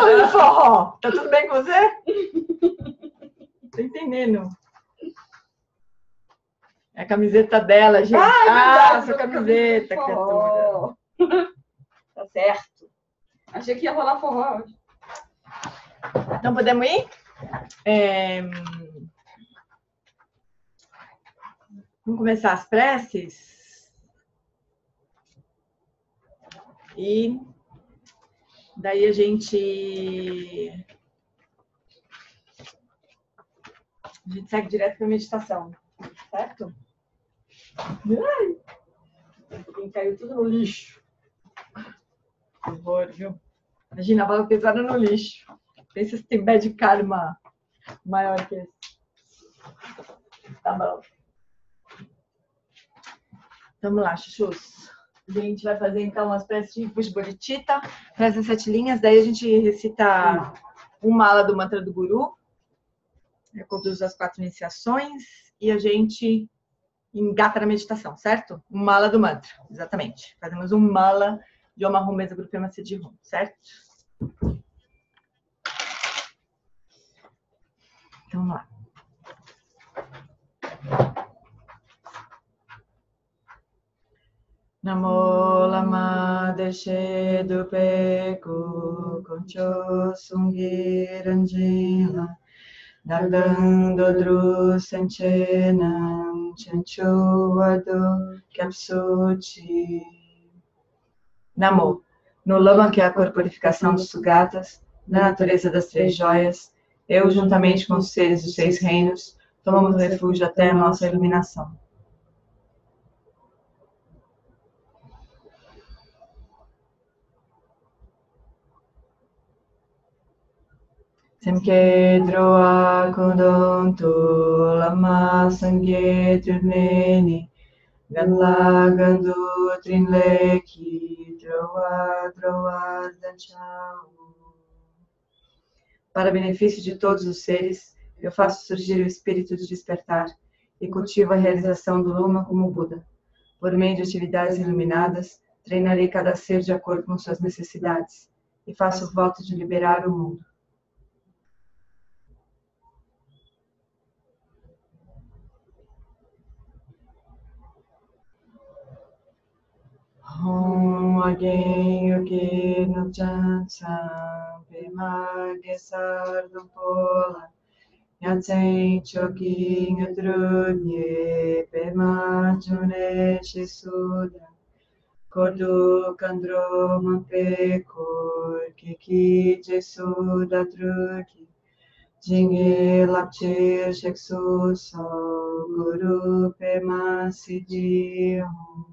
barulho de forró. Tá tudo bem com você? Tô entendendo. É a camiseta dela, gente. Sua camiseta, criatura. Tá certo. Achei que ia rolar forró hoje. Então, podemos ir? Vamos começar as preces? E daí a gente segue direto para a meditação, certo? Ai, caiu tudo no lixo. Por favor, viu? Imagina, a bola pesada no lixo. Pensa se tem bad karma maior que esse. Tá bom. Vamos lá, chuchus. A gente vai fazer então as preces de Pushboritita, prece 7 linhas, daí a gente recita uma ala do mantra do Guru, conduz as 4 iniciações e a gente engata na meditação, certo? Um mala do mantra, exatamente. Fazemos um mala de Om Ahum Mesa Guru Pema Siddhi Hum, certo? Então, vamos lá. Namo Lama Deshe Dupeku Concho Sungiranjila Dagdando Dru Sanchenam Chanchu Vadu Kyapsuchi. Namo, no Lama, que é a corporificação dos Sugatas, da natureza das 3 joias, eu, juntamente com os seres dos 6 reinos, tomamos refúgio até a nossa iluminação. Semke droa kundontu lama sangye trineni ganla gandu trinleki droa danchau. Para benefício de todos os seres, eu faço surgir o espírito de despertar e cultivo a realização do Luma como Buda. Por meio de atividades iluminadas, treinarei cada ser de acordo com suas necessidades e faço o voto de liberar o mundo. Om Agem Yogi Nupchan Sam Pema Gesar Dumpola Yatsen Choki Nudrunye Pema June Shisuda Kordu Kandro Mampekor Kiki Jesuda Druki Jinge Lapchir Sheksu So Guru Pema Siddhi Hum.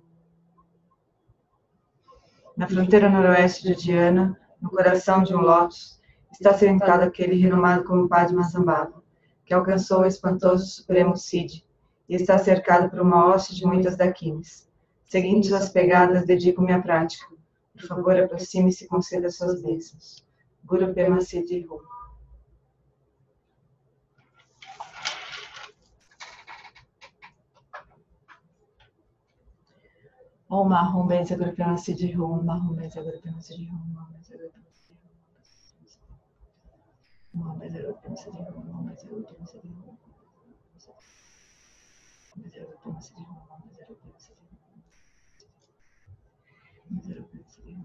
Na fronteira noroeste de Diana, no coração de um lótus, está sentado aquele renomado como Padmasambhava, que alcançou o espantoso Supremo Siddhi e está cercado por uma hoste de muitas dakinis. Seguindo suas pegadas, dedico-me à prática. Por favor, aproxime-se e conceda suas bênçãos. Guru Pema Siddhi Hum. Om Ahum Mesa Guru Pema Siddhi Hum, Om Ahum Mesa Guru Pema Siddhi Hum, Om Ahum Mesa Guru Pema Siddhi Hum, Om Ahum Mesa Guru Pema Siddhi Hum, Om Ahum Mesa Guru Pema Siddhi Hum, Om Ahum Mesa Guru Pema Siddhi Hum, Om Ahum Mesa Guru Pema Siddhi Hum, Om Ahum Mesa Guru Pema Siddhi Hum.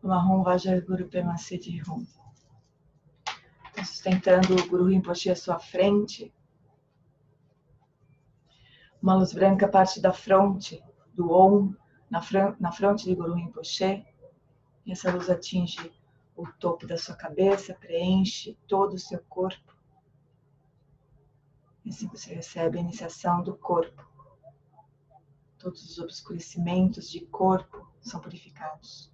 Mahon Vajra Guru Pema Siddhi Hum. Sustentando o Guru Rinpoche à sua frente. Uma luz branca parte da fronte, do Om, na fronte de Guru Rinpoche. E essa luz atinge o topo da sua cabeça, preenche todo o seu corpo. E assim você recebe a iniciação do corpo. Todos os obscurecimentos de corpo são purificados.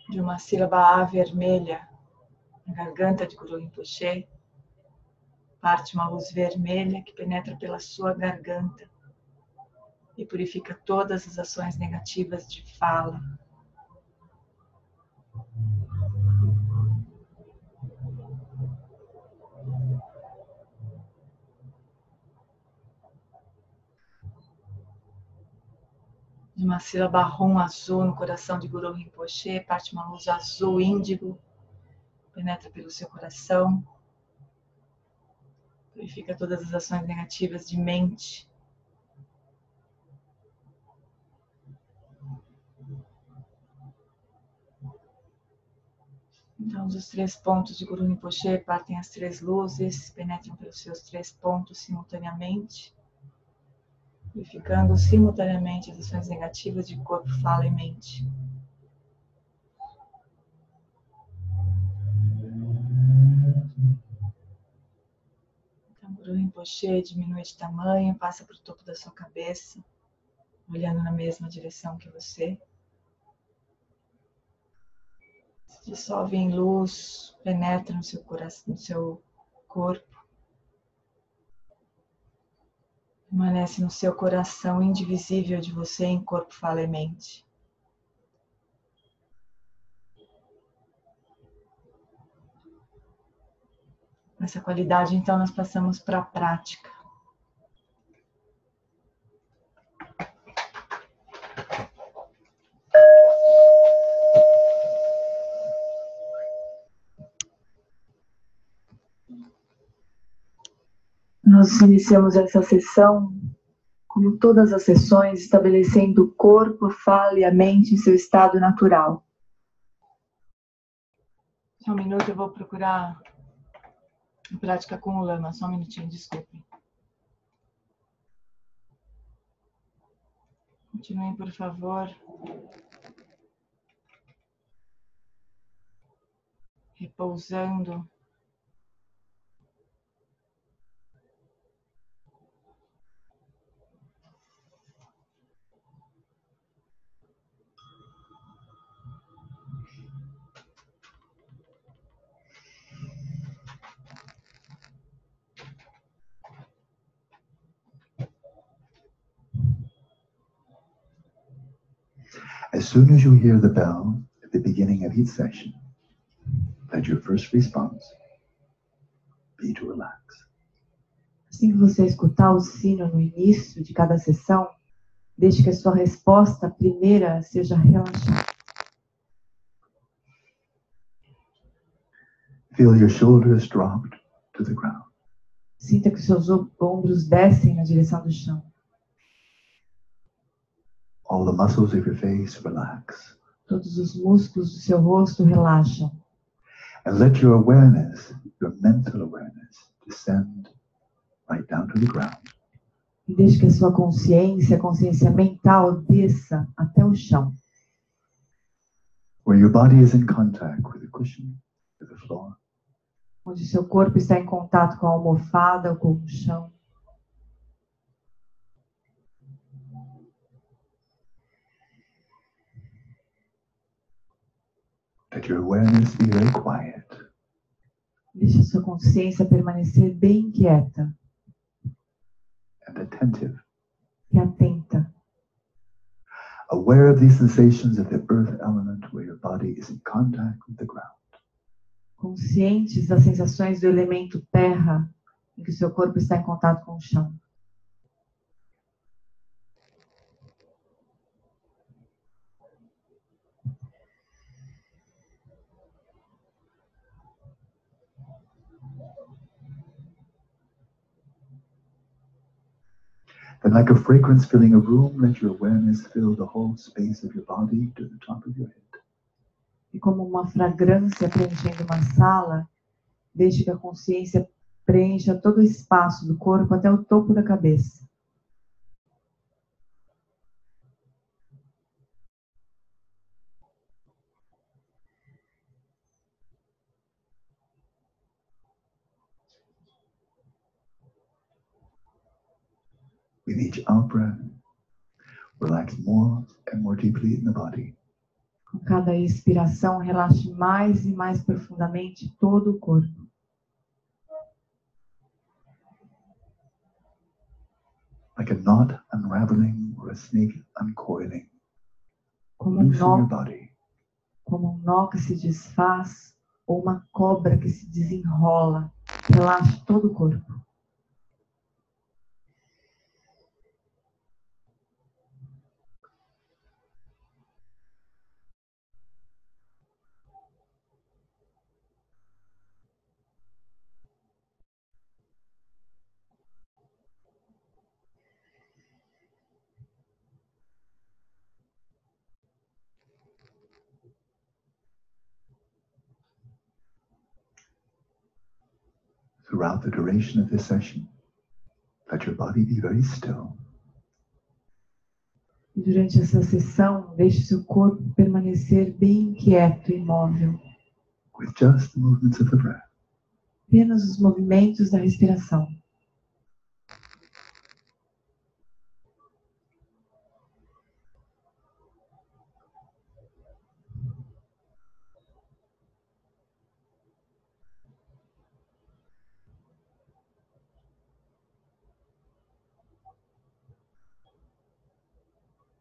De uma sílaba A vermelha, na garganta de Guru Rinpoche, parte uma luz vermelha que penetra pela sua garganta e purifica todas as ações negativas de fala. De uma sílaba Rum azul no coração de Guru Rinpoche, parte uma luz azul índigo, penetra pelo seu coração, purifica todas as ações negativas de mente. Então, dos 3 pontos de Guru Rinpoche partem as 3 luzes, penetram pelos seus 3 pontos simultaneamente, purificando simultaneamente as ações negativas de corpo, fala e mente. Então, Guru Rinpoche diminui de tamanho, passa para o topo da sua cabeça, olhando na mesma direção que você. Se dissolve em luz, penetra no seu coração, no seu corpo. Permanece no seu coração indivisível de você em corpo, fala e mente. Com essa qualidade, então, nós passamos para a prática. Nós iniciamos essa sessão, como todas as sessões, estabelecendo o corpo, fala e a mente em seu estado natural. Só um minuto, eu vou procurar a prática com o Lama. Só um minutinho, desculpe. Continuem, por favor. Repousando. As soon as you hear the bell at the beginning of each session, let your first response be to relax. Assim que você escutar o sino no início de cada sessão, deixe que a sua resposta primeira seja relaxar. Feel your shoulders dropped to the ground. Sinta que seus ombros descem na direção do chão. All the muscles of your face relax. Todos os músculos do seu rosto relaxam. And let your awareness, your mental awareness, descend right down to the ground. E deixe que a sua consciência, a consciência mental, desça até o chão. Where your body is in contact with the cushion, with the floor. Onde seu corpo está em contato com a almofada ou com o chão. Let your awareness be very quiet. Deixe a sua consciência permanecer bem quieta And attentive. e atenta. Aware of these sensations of the earth element where your body is in contact with the ground. Conscientes das sensações do elemento terra, em que o seu corpo está em contato com o chão. Then, like a fragrance filling a room, let your awareness fill the whole space of your body to the top of your head. E como uma fragrância preenchendo uma sala, deixe que a consciência preencha todo o espaço do corpo até o topo da cabeça. With each out breath, relax more and more deeply in the body. Com cada expiração, relaxe mais e mais profundamente todo o corpo. Like a knot unraveling or a snake uncoiling. Como Loosen your nó, body. como um nó que se desfaz ou uma cobra que se desenrola. Relaxe todo o corpo. Throughout the duration of this session, let your body be very still. E durante essa sessão, deixe seu corpo permanecer bem quieto e imóvel. With just the movements of the breath. Apenas os movimentos da respiração.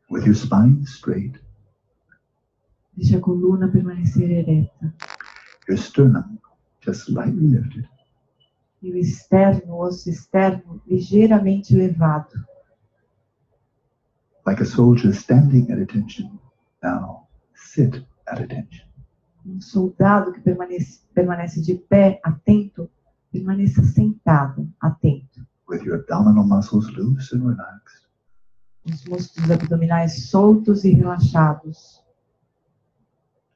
With your spine straight, Deixe a coluna permanecer ereta. your sternum just slightly lifted. E o externo, o osso externo, ligeiramente elevado. Like a soldier standing at attention, now sit at attention. Um soldado que permanece de pé, atento, permaneça sentado, atento. With your abdominal muscles loose and relaxed. Os músculos abdominais soltos e relaxados.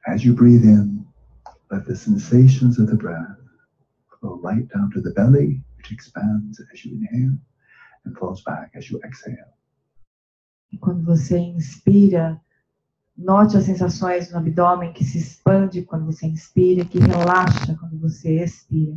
As you breathe in, let the sensations of the breath flow right down to the belly, which expands as you inhale and falls back as you exhale. E quando você inspira, note as sensações no abdômen que se expande quando você inspira e que relaxa quando você expira.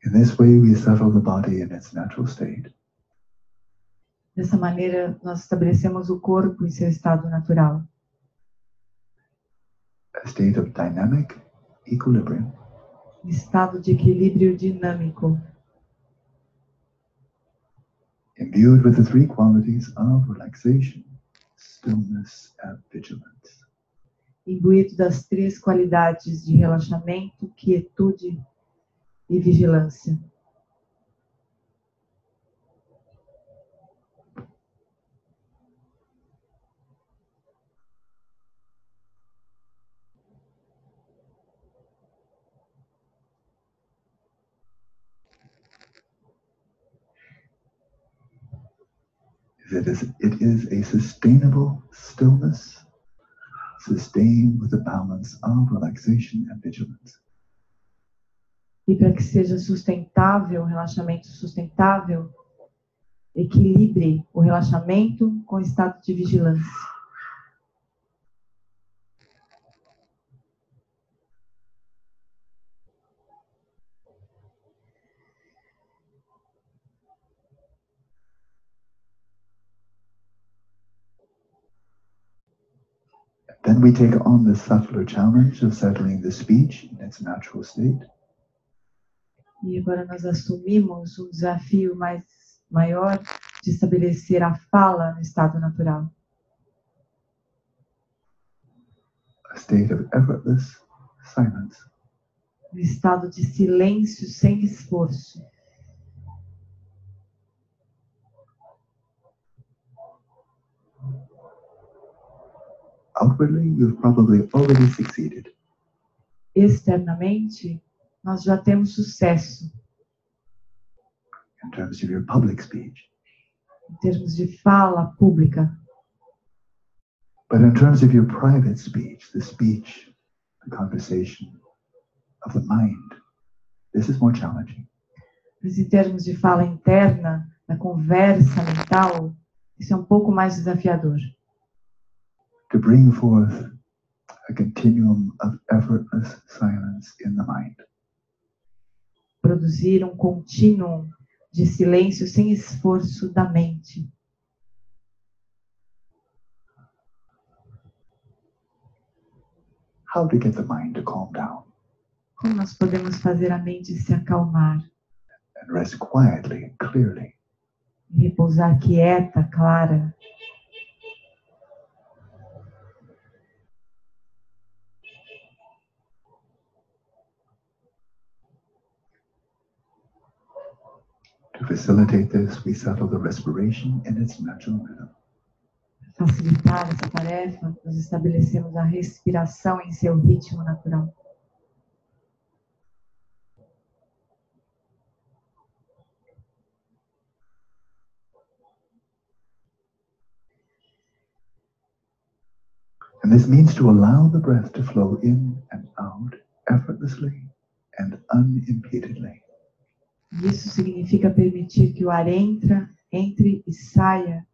In this way, we settle the body in its natural state. Dessa maneira, nós estabelecemos o corpo em seu estado natural. A state of dynamic equilibrium. Estado de equilíbrio dinâmico. Imbued with the three qualities of relaxation, stillness, and vigilance. Imbuído das três qualidades de relaxamento, quietude e vigilância. It is a sustainable stillness, sustained with a balance of relaxation and vigilance. E para que seja sustentável, um relaxamento sustentável, equilibre o relaxamento com o estado de vigilância. Then we take on the subtler challenge of settling the speech in its natural state. E agora nós assumimos um desafio maior de estabelecer a fala no estado natural. A a state of effortless silence. Um estado de silêncio sem esforço. Outwardly, you've probably already succeeded. Externamente, nós já temos sucesso In terms of your public speech. em termos de fala pública. But in terms of your private speech, the conversation of the mind, this is more challenging. Mas em termos de fala interna, da conversa mental, isso é um pouco mais desafiador. To bring forth a continuum of effortless silence in the mind. Produzir um contínuo de silêncio sem esforço da mente. How to get the mind to calm down Como nós podemos fazer a mente se acalmar and rest quietly and clearly. e repousar quieta, clara? To facilitate this, we settle the respiration in its natural rhythm. Para facilitar essa tarefa, nós estabelecemos a respiração em seu ritmo natural. And this means to allow the breath to flow in and out effortlessly and unimpededly. Isso significa permitir que o ar entre e saia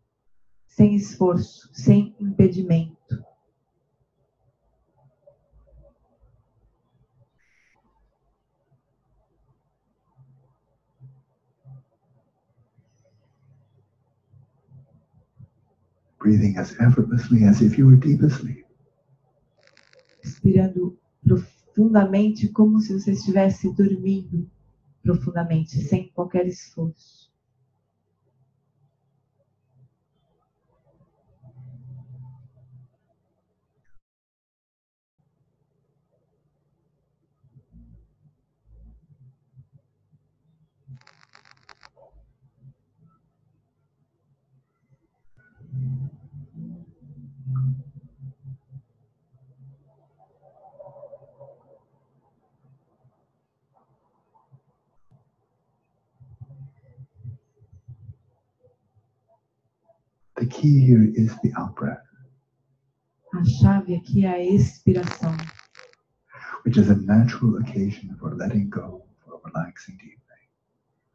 sem esforço, sem impedimento. Breathing as effortlessly as if you were deep asleep. Respirando profundamente como se você estivesse dormindo profundamente, sem qualquer esforço. The key here is the out-breath, A chave aqui é a expiração, which is a natural occasion for letting go, for relaxing deeply.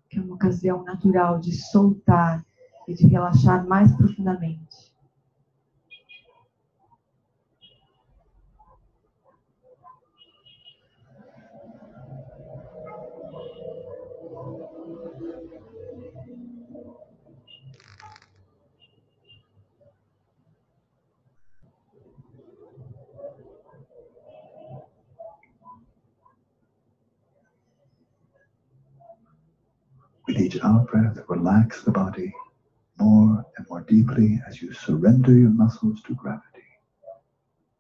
que é uma ocasião natural de soltar e de relaxar mais profundamente. With each out-breath, relax the body more and more deeply as you surrender your muscles to gravity.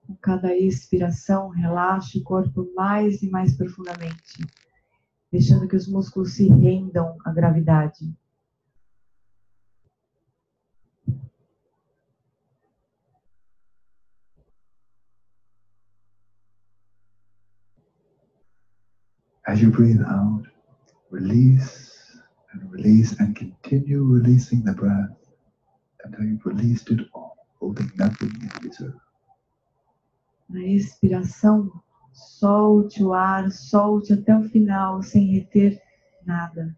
Com cada expiração, relaxe o corpo mais e mais profundamente, deixando que os músculos se rendam à gravidade. As you breathe out, release and continue releasing the breath until you've released it all, holding nothing in reserve. Na expiração, solte o ar, solte até o final, sem reter nada.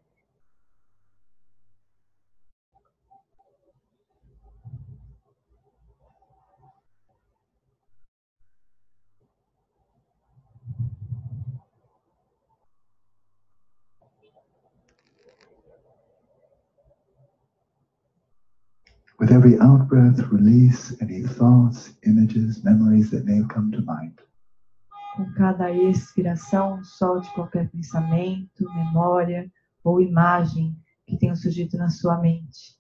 With every out-breath, release any thoughts, images, memories that may have come to mind. Com cada expiração, solte qualquer pensamento, memória ou imagem que tenha surgido na sua mente.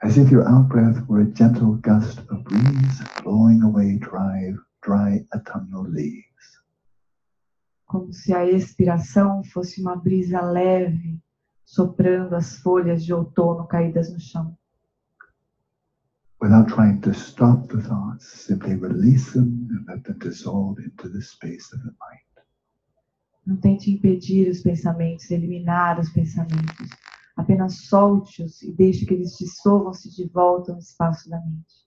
As if your out-breath were a gentle gust of breeze blowing away dry dry autumnal leaves. Como se a expiração fosse uma brisa leve, soprando as folhas de outono caídas no chão. Without trying to stop the thoughts, simply release them and let them dissolve into the space of the mind. Não tente impedir os pensamentos, eliminar os pensamentos. Apenas solte-os e deixe que eles dissolvam-se de volta no espaço da mente.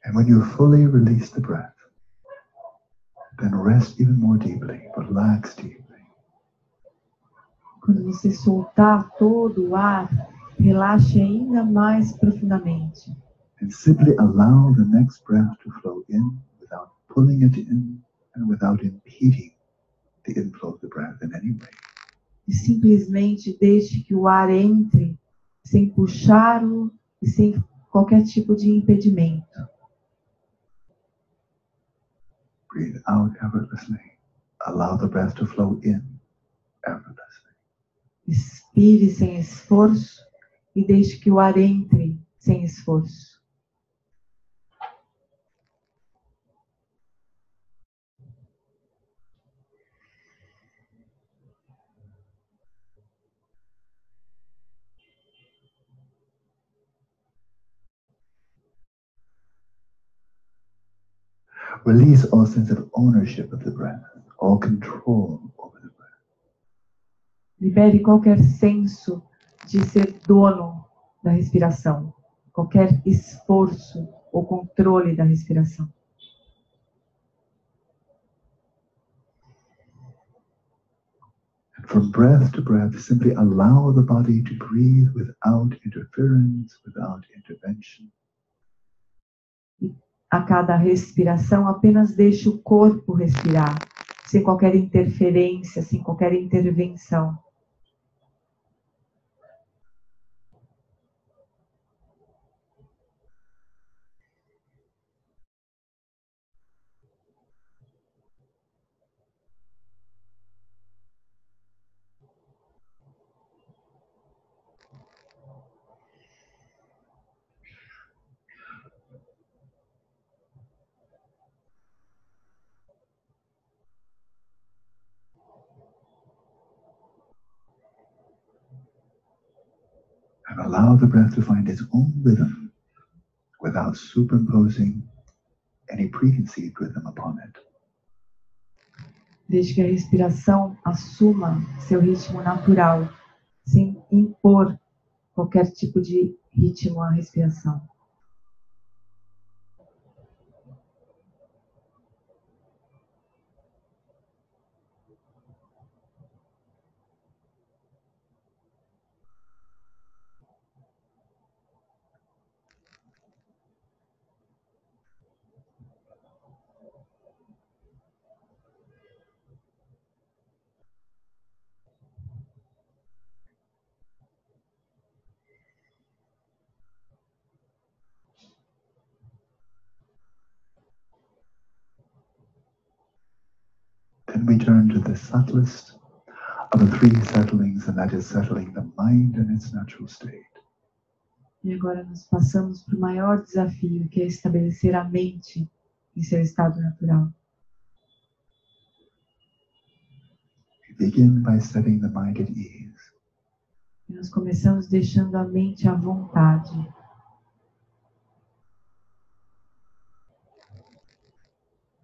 And when you fully release the breath, then rest even more deeply, relax deeply. Quando você soltar todo o ar, relaxe ainda mais profundamente. And simply allow the next breath to flow in without pulling it in and without impeding the inflow of the breath in any way. E simplesmente deixe que o ar entre, sem puxá-lo e sem qualquer tipo de impedimento. Breathe out effortlessly. Allow the breath to flow in effortlessly. Expire sem esforço e deixe que o ar entre sem esforço. Release all sense of ownership of the breath, all control over the breath. Libere qualquer senso de ser dono da respiração, qualquer esforço ou controle da respiração. And from breath to breath, simply allow the body to breathe without interference, without intervention. A cada respiração, apenas deixe o corpo respirar, sem qualquer interferência, sem qualquer intervenção. And allow the breath to find its own rhythm without superimposing any preconceived rhythm upon it. Deixe que a respiração assuma seu ritmo natural, sem impor qualquer tipo de ritmo à respiração. Then we turn to the subtlest of the three settlings, and that is settling the mind in its natural state. E agora nós passamos para o maior desafio, que é estabelecer a mente em seu estado natural. We begin by setting the mind at ease. E nós começamos deixando a mente à vontade.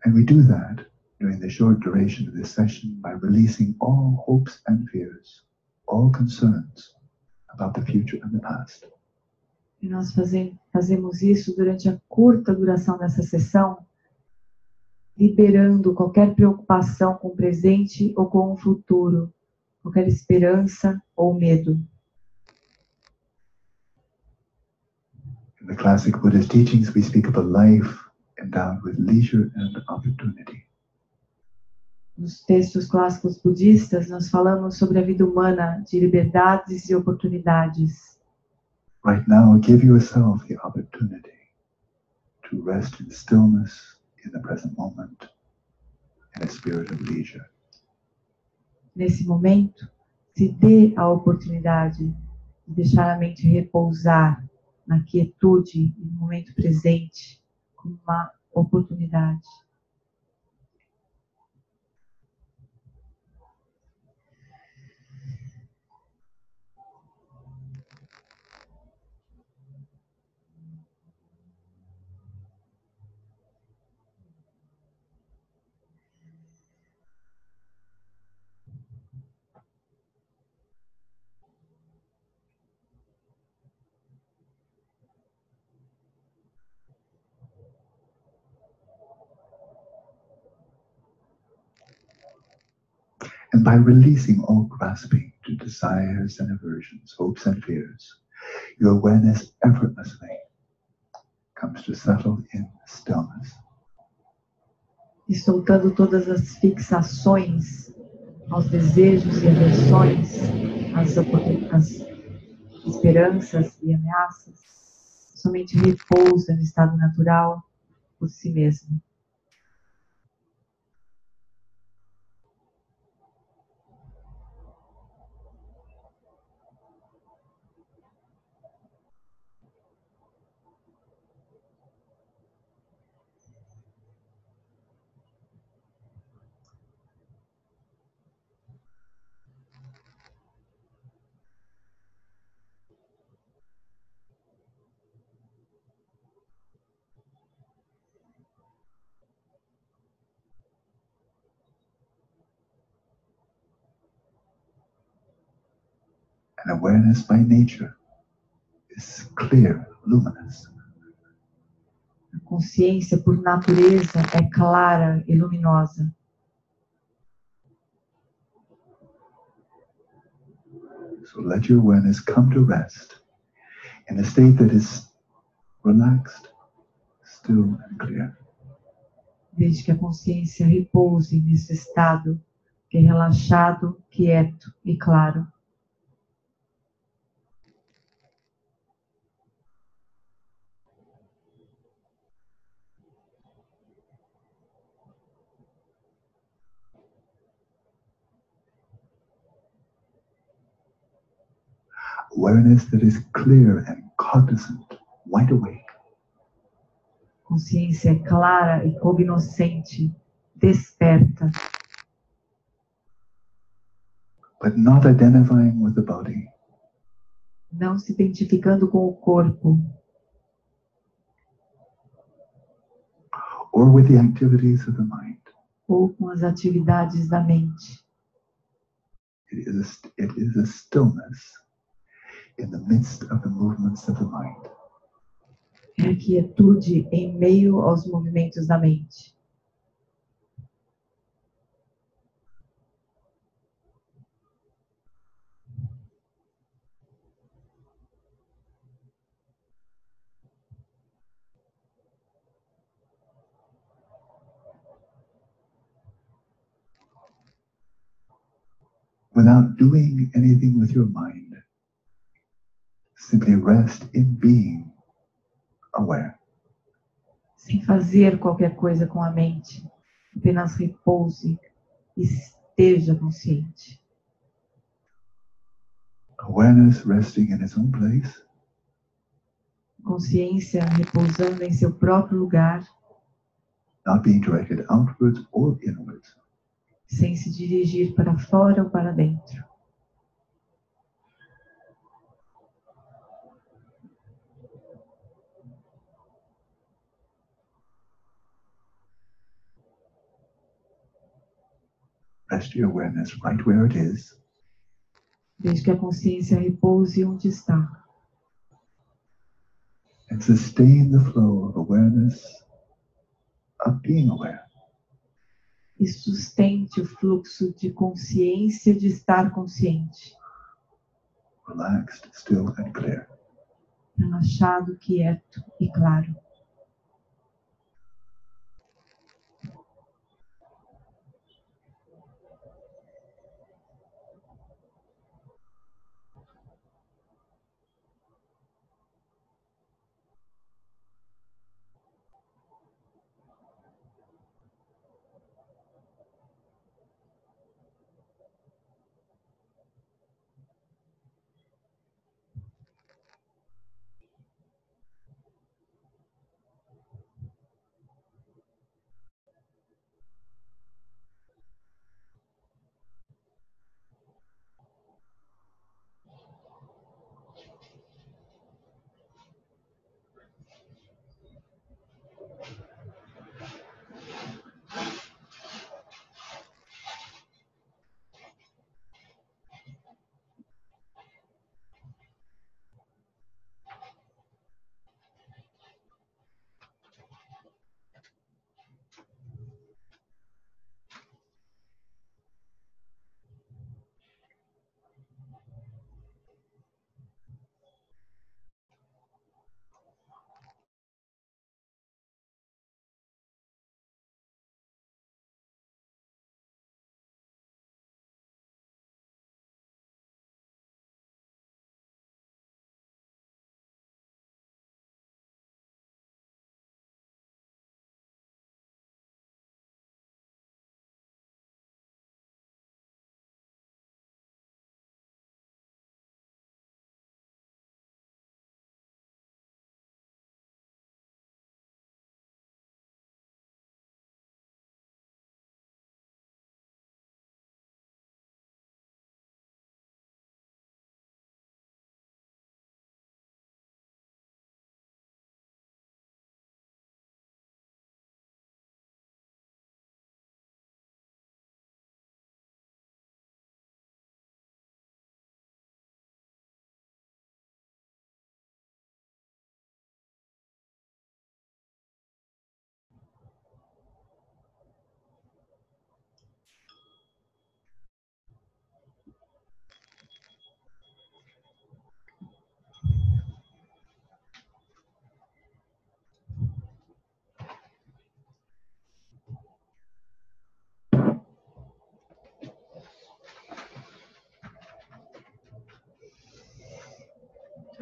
And we do that during the short duration of this session by releasing all hopes and fears, all concerns about the future and the past. E nós fazemos isso durante a curta duração dessa sessão, liberando qualquer preocupação com o presente ou com o futuro, qualquer esperança ou medo. In the classic Buddhist teachings, we speak of a life endowed with leisure and opportunity. Nos textos clássicos budistas, nós falamos sobre a vida humana de liberdades e oportunidades. Right now, give yourself the opportunity to rest in stillness in the present moment, in a spirit of leisure. Nesse momento, se dê a oportunidade de deixar a mente repousar na quietude e no momento presente, como uma oportunidade. And by releasing all grasping to desires and aversions, hopes and fears, your awareness effortlessly comes to settle in stillness. E soltando todas as fixações aos desejos e aversões, as esperanças e ameaças, somente repousa no estado natural por si mesmo. And awareness by nature is clear, luminous. A consciência, por natureza, é clara e luminosa. So let your awareness come to rest in a state that is relaxed, still and clear. Desde que a consciência repouse nesse estado que é relaxado, quieto e claro. Awareness that is clear and cognizant, wide awake. Consciência clara e cognoscente, desperta, But not identifying with the body, não se identificando com o corpo or with the activities of the mind. ou com as atividades da mente. It is a stillness in the midst of the movements of the mind. É a quietude em meio aos movimentos da mente. Without doing anything with your mind, simply rest in being aware. Sem fazer qualquer coisa com a mente, apenas repouse e esteja consciente. Awareness resting in its own place, Consciência repousando em seu próprio lugar, not being directed outwards or inwards. sem se dirigir para fora ou para dentro. Rest your awareness right where it is, Desde que a consciência repouse onde está. and sustain the flow of awareness of being aware. E sustente o fluxo de consciência de estar consciente. Relaxed, still and clear. Relaxado, quieto e claro.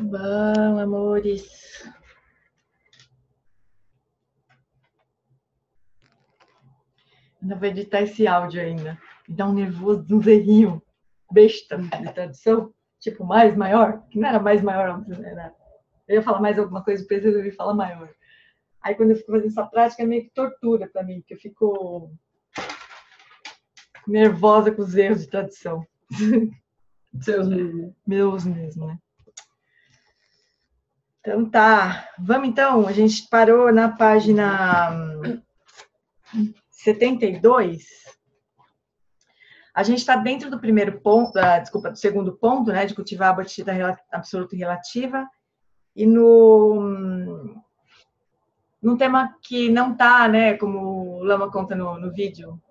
bom, amores. Ainda vou editar esse áudio ainda. Me dá um nervoso, um zerrinho besta de tradução, tipo mais, maior, que não era mais maior, era... eu ia falar mais alguma coisa, depois eu ia falar maior. Aí quando eu fico fazendo essa prática é meio que tortura para mim, porque eu fico nervosa com os erros de tradução. Seus mesmo. Meus mesmo, né? Então tá, vamos então, a gente parou na página 72. A gente está dentro do primeiro ponto, do segundo ponto, né, de cultivar a bodhicitta absoluta e relativa, e num tema que não está, né, como o Lama conta no vídeo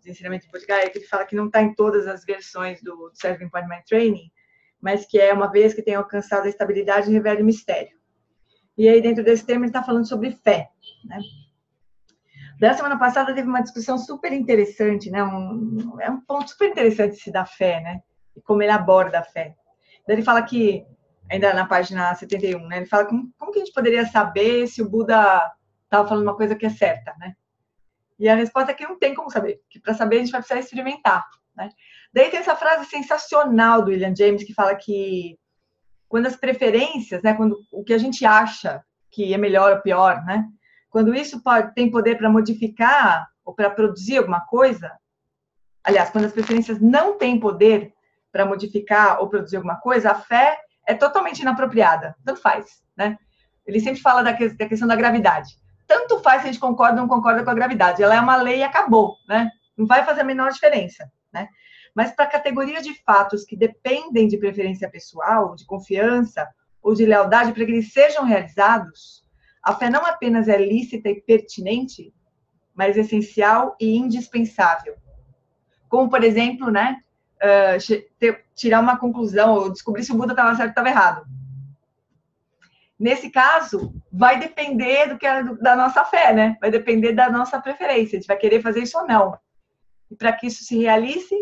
de ensinamento de Bodhigaya, que ele fala que não está em todas as versões do Self-Empowered Mind Training, mas que é uma vez que tem alcançado a estabilidade, revela o mistério. E aí, dentro desse tema, ele está falando sobre fé, né? Da semana passada teve uma discussão super interessante, né? É um ponto super interessante esse da fé, né? E como ele aborda a fé. Daí ele fala que, ainda na página 71, né? Ele fala como que a gente poderia saber se o Buda estava falando uma coisa que é certa, né? E a resposta é que não tem como saber, que para saber a gente vai precisar experimentar, né? Daí tem essa frase sensacional do William James que fala que quando as preferências, né? Quando o que a gente acha que é melhor ou pior, né? Quando isso tem poder para modificar ou para produzir alguma coisa, aliás, quando as preferências não têm poder para modificar ou produzir alguma coisa, a fé é totalmente inapropriada. Tanto faz, né? Ele sempre fala da questão da gravidade. Tanto faz se a gente concorda ou não concorda com a gravidade. Ela é uma lei e acabou, né? Não vai fazer a menor diferença, né? Mas para a categoria de fatos que dependem de preferência pessoal, de confiança ou de lealdade para que eles sejam realizados, a fé não apenas é lícita e pertinente, mas essencial e indispensável. Como, por exemplo, né, tirar uma conclusão ou descobrir se o Buda estava certo ou estava errado. Nesse caso, vai depender da nossa fé, né? Vai depender da nossa preferência. A gente vai querer fazer isso ou não. E para que isso se realize,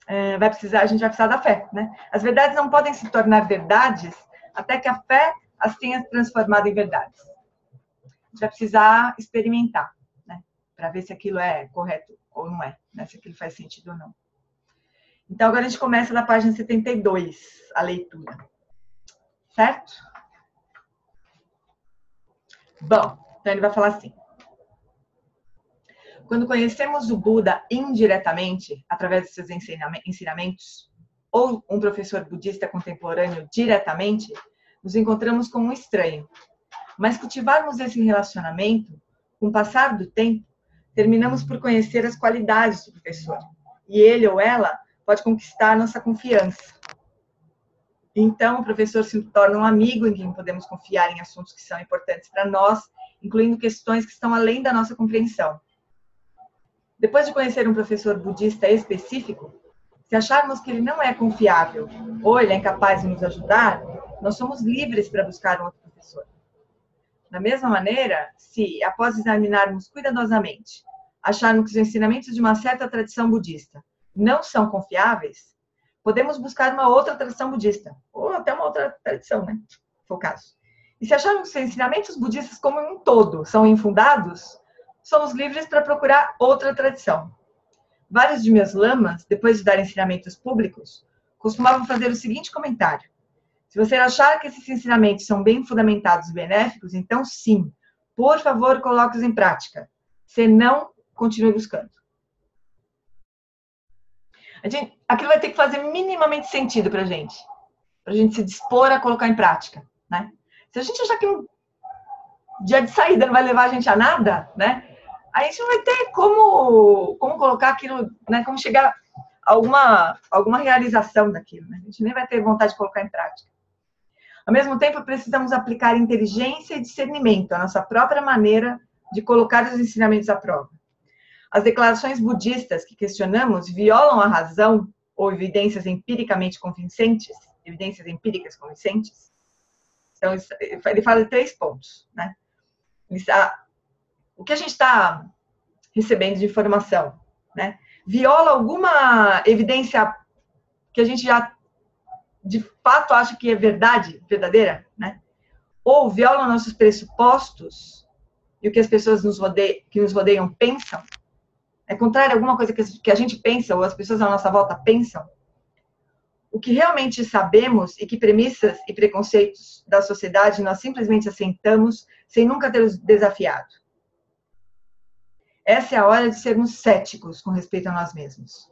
a gente vai precisar da fé, né? As verdades não podem se tornar verdades até que a fé as tenha transformado em verdades. A gente vai precisar experimentar, né? Para ver se aquilo é correto ou não é, né? Se aquilo faz sentido ou não. Então, agora a gente começa na página 72, a leitura. Certo? Bom, então ele vai falar assim. Quando conhecemos o Buda indiretamente, através de seus ensinamentos, ou um professor budista contemporâneo diretamente, nos encontramos com um estranho. Mas cultivarmos esse relacionamento, com o passar do tempo, terminamos por conhecer as qualidades do professor. E ele ou ela pode conquistar nossa confiança. Então, o professor se torna um amigo em quem podemos confiar em assuntos que são importantes para nós, incluindo questões que estão além da nossa compreensão. Depois de conhecer um professor budista específico, se acharmos que ele não é confiável ou ele é incapaz de nos ajudar, nós somos livres para buscar um outro professor. Da mesma maneira, se, após examinarmos cuidadosamente, acharmos que os ensinamentos de uma certa tradição budista não são confiáveis, podemos buscar uma outra tradição budista, ou até uma outra tradição, né? Se for o caso. E se acharmos que os ensinamentos budistas como um todo são infundados, somos livres para procurar outra tradição. Vários de meus lamas, depois de dar ensinamentos públicos, costumavam fazer o seguinte comentário: se você achar que esses ensinamentos são bem fundamentados e benéficos, então sim, por favor, coloque-os em prática. Se não, continue buscando. Aquilo vai ter que fazer minimamente sentido para a gente se dispor a colocar em prática, né? Se a gente achar que um dia de saída não vai levar a gente a nada, né? Aí a gente não vai ter como colocar aquilo, né? Como chegar a alguma realização daquilo, né? A gente nem vai ter vontade de colocar em prática. Ao mesmo tempo, precisamos aplicar inteligência e discernimento à nossa própria maneira de colocar os ensinamentos à prova. As declarações budistas que questionamos violam a razão ou evidências empíricas convincentes? Então, ele fala de 3 pontos, né? O que a gente está recebendo de informação, né? Viola alguma evidência que a gente já de fato acha que é verdade, verdadeira, né? Ou violam nossos pressupostos e o que as pessoas que nos rodeiam pensam, é contrário a alguma coisa que a gente pensa ou as pessoas à nossa volta pensam, o que realmente sabemos e que premissas e preconceitos da sociedade nós simplesmente aceitamos sem nunca ter os desafiado. Essa é a hora de sermos céticos com respeito a nós mesmos.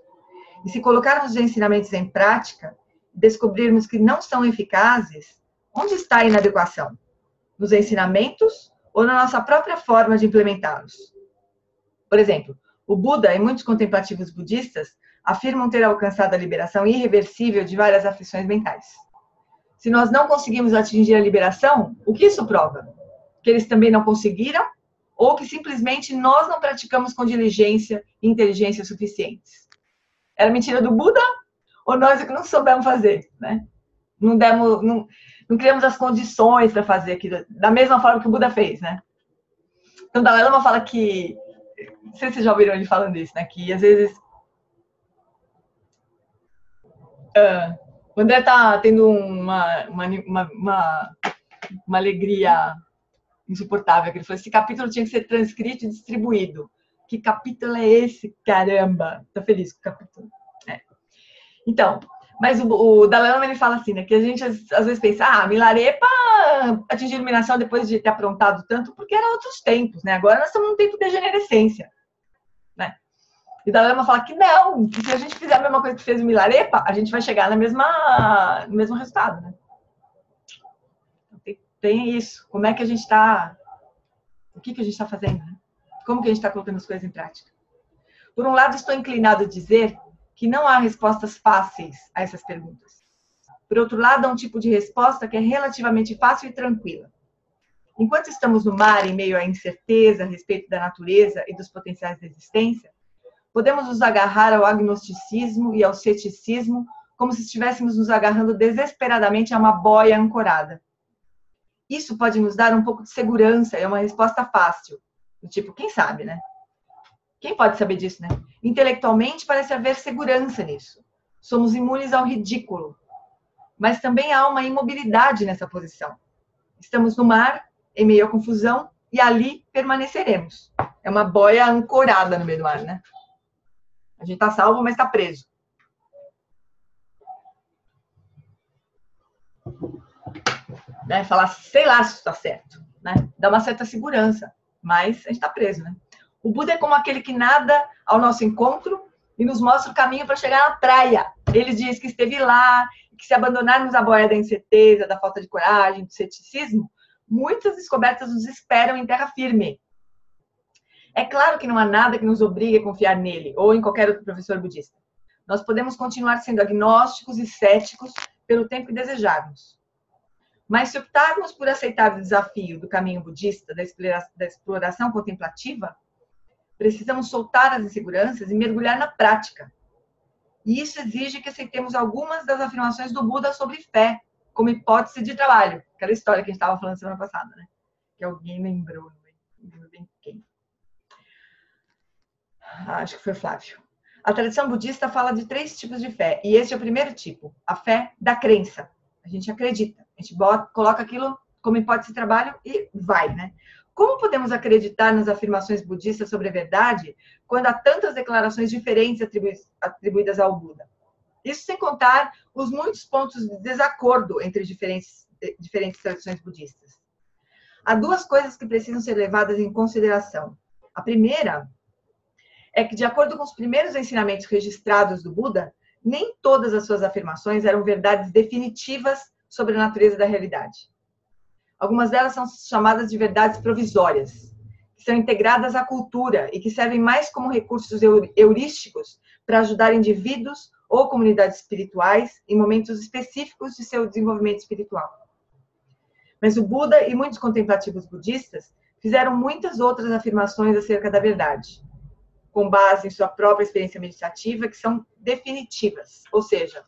E se colocarmos os ensinamentos em prática, descobrirmos que não são eficazes, onde está a inadequação? Nos ensinamentos ou na nossa própria forma de implementá-los? Por exemplo, o Buda e muitos contemplativos budistas afirmam ter alcançado a liberação irreversível de várias aflições mentais. Se nós não conseguimos atingir a liberação, o que isso prova? Que eles também não conseguiram? Ou que simplesmente nós não praticamos com diligência e inteligência suficientes? Era mentira do Buda? Ou nós é que não soubemos fazer, né? Não criamos as condições para fazer aquilo, da mesma forma que o Buda fez, né? Então, o Dalai Lama fala que, não sei se vocês já ouviram ele falando isso, né? Que às vezes o André tá tendo uma alegria insuportável, que ele falou, esse capítulo tinha que ser transcrito e distribuído. Que capítulo é esse? Caramba! Tá feliz com o capítulo. Então, mas o Dalai Lama, ele fala assim, né, que a gente às vezes pensa, Milarepa atingiu a iluminação depois de ter aprontado tanto, porque eram outros tempos, né? Agora nós estamos num tempo de degenerescência, né? E o Dalai Lama fala que não, que se a gente fizer a mesma coisa que fez o Milarepa, a gente vai chegar no mesmo resultado, né? Tem isso. Como é que a gente está... O que a gente está fazendo, né? Como que a gente está colocando as coisas em prática? Por um lado, estou inclinado a dizer que não há respostas fáceis a essas perguntas. Por outro lado, há um tipo de resposta que é relativamente fácil e tranquila. Enquanto estamos no mar, em meio à incerteza a respeito da natureza e dos potenciais da existência, podemos nos agarrar ao agnosticismo e ao ceticismo como se estivéssemos nos agarrando desesperadamente a uma boia ancorada. Isso pode nos dar um pouco de segurança, é uma resposta fácil. Do tipo, quem sabe, né? Quem pode saber disso, né? Intelectualmente parece haver segurança nisso. Somos imunes ao ridículo. Mas também há uma imobilidade nessa posição. Estamos no mar, em meio à confusão, e ali permaneceremos. É uma boia ancorada no meio do mar, né? A gente está salvo, mas está preso. Né? Falar, sei lá se está certo. Né? Dá uma certa segurança, mas a gente está preso, né? O Buda é como aquele que nada ao nosso encontro e nos mostra o caminho para chegar na praia. Ele diz que esteve lá, que se abandonarmos a boia da incerteza, da falta de coragem, do ceticismo, muitas descobertas nos esperam em terra firme. É claro que não há nada que nos obrigue a confiar nele ou em qualquer outro professor budista. Nós podemos continuar sendo agnósticos e céticos pelo tempo que desejarmos. Mas se optarmos por aceitar o desafio do caminho budista, da exploração contemplativa, precisamos soltar as inseguranças e mergulhar na prática. E isso exige que aceitemos algumas das afirmações do Buda sobre fé, como hipótese de trabalho. Aquela história que a gente estava falando semana passada, né? Que alguém lembrou, não lembro bem quem. Acho que foi o Flávio. A tradição budista fala de 3 tipos de fé, e esse é o primeiro tipo, a fé da crença. A gente acredita, a gente coloca aquilo como hipótese de trabalho e vai, né? Como podemos acreditar nas afirmações budistas sobre a verdade quando há tantas declarações diferentes atribuídas ao Buda? Isso sem contar os muitos pontos de desacordo entre diferentes tradições budistas. Há 2 coisas que precisam ser levadas em consideração. A primeira é que, de acordo com os primeiros ensinamentos registrados do Buda, nem todas as suas afirmações eram verdades definitivas sobre a natureza da realidade. Algumas delas são chamadas de verdades provisórias, que são integradas à cultura e que servem mais como recursos heurísticos para ajudar indivíduos ou comunidades espirituais em momentos específicos de seu desenvolvimento espiritual. Mas o Buda e muitos contemplativos budistas fizeram muitas outras afirmações acerca da verdade, com base em sua própria experiência meditativa, que são definitivas, ou seja,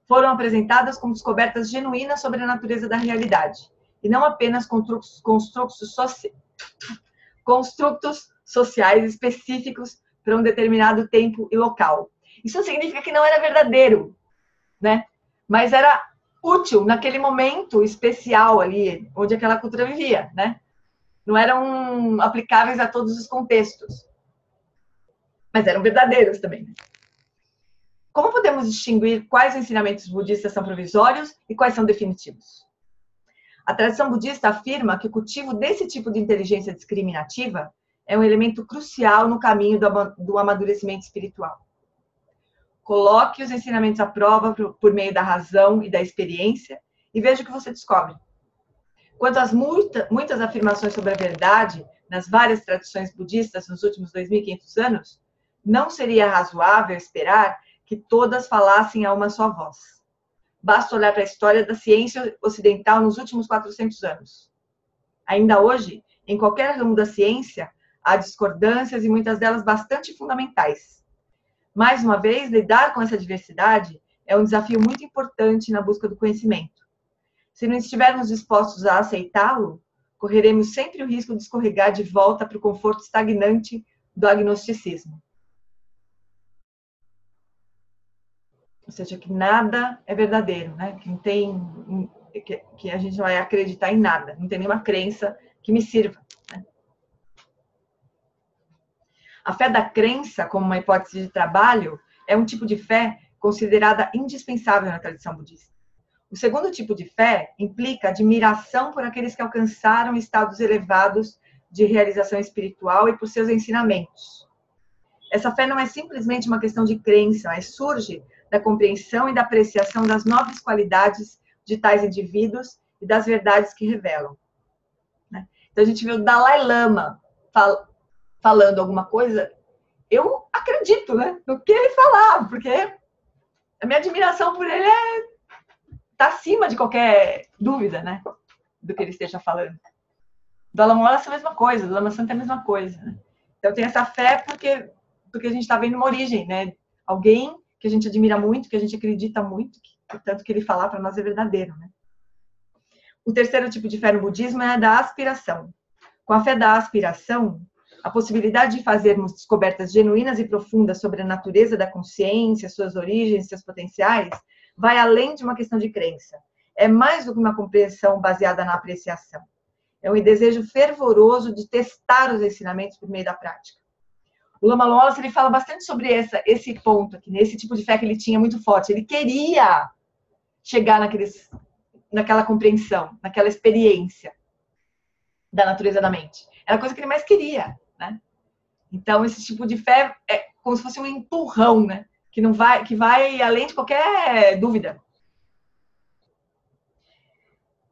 foram apresentadas como descobertas genuínas sobre a natureza da realidade, e não apenas construtos sociais específicos para um determinado tempo e local. Isso significa que não era verdadeiro, né? mas era útil naquele momento especial ali, onde aquela cultura vivia, né? Não eram aplicáveis a todos os contextos, mas eram verdadeiros também. Como podemos distinguir quais ensinamentos budistas são provisórios e quais são definitivos? A tradição budista afirma que o cultivo desse tipo de inteligência discriminativa é um elemento crucial no caminho do amadurecimento espiritual. Coloque os ensinamentos à prova por meio da razão e da experiência e veja o que você descobre. Quanto às muitas afirmações sobre a verdade nas várias tradições budistas nos últimos 2.500 anos, não seria razoável esperar que todas falassem a uma só voz. Basta olhar para a história da ciência ocidental nos últimos 400 anos. Ainda hoje, em qualquer ramo da ciência, há discordâncias e muitas delas bastante fundamentais. Mais uma vez, lidar com essa diversidade é um desafio muito importante na busca do conhecimento. Se não estivermos dispostos a aceitá-lo, correremos sempre o risco de escorregar de volta para o conforto estagnante do agnosticismo. Ou seja, que nada é verdadeiro, né? Que a gente vai acreditar em nada, não tem nenhuma crença que me sirva. Né? A fé da crença, como uma hipótese de trabalho, é um tipo de fé considerada indispensável na tradição budista. O segundo tipo de fé implica admiração por aqueles que alcançaram estados elevados de realização espiritual e por seus ensinamentos. Essa fé não é simplesmente uma questão de crença, mas surge da compreensão e da apreciação das nobres qualidades de tais indivíduos e das verdades que revelam. Né? Então, a gente viu o Dalai Lama falando alguma coisa, eu acredito, né, no que ele falava, porque a minha admiração por ele está acima de qualquer dúvida, né, do que ele esteja falando. Do Dalai Lama é a mesma coisa, do Lama Santa é a mesma coisa. Né? Então, tem essa fé porque a gente está vendo uma origem, né, alguém que a gente admira muito, que a gente acredita muito, portanto, que ele falar para nós é verdadeiro. Né? O terceiro tipo de fé no budismo é a da aspiração. Com a fé da aspiração, a possibilidade de fazermos descobertas genuínas e profundas sobre a natureza da consciência, suas origens, seus potenciais, vai além de uma questão de crença. É mais do que uma compreensão baseada na apreciação. É um desejo fervoroso de testar os ensinamentos por meio da prática. O Lama Wallace, ele fala bastante sobre esse ponto aqui, esse tipo de fé que ele tinha muito forte. Ele queria chegar naquela compreensão, naquela experiência da natureza da mente. Era a coisa que ele mais queria, né? Então, esse tipo de fé é como se fosse um empurrão, né? Que vai além de qualquer dúvida.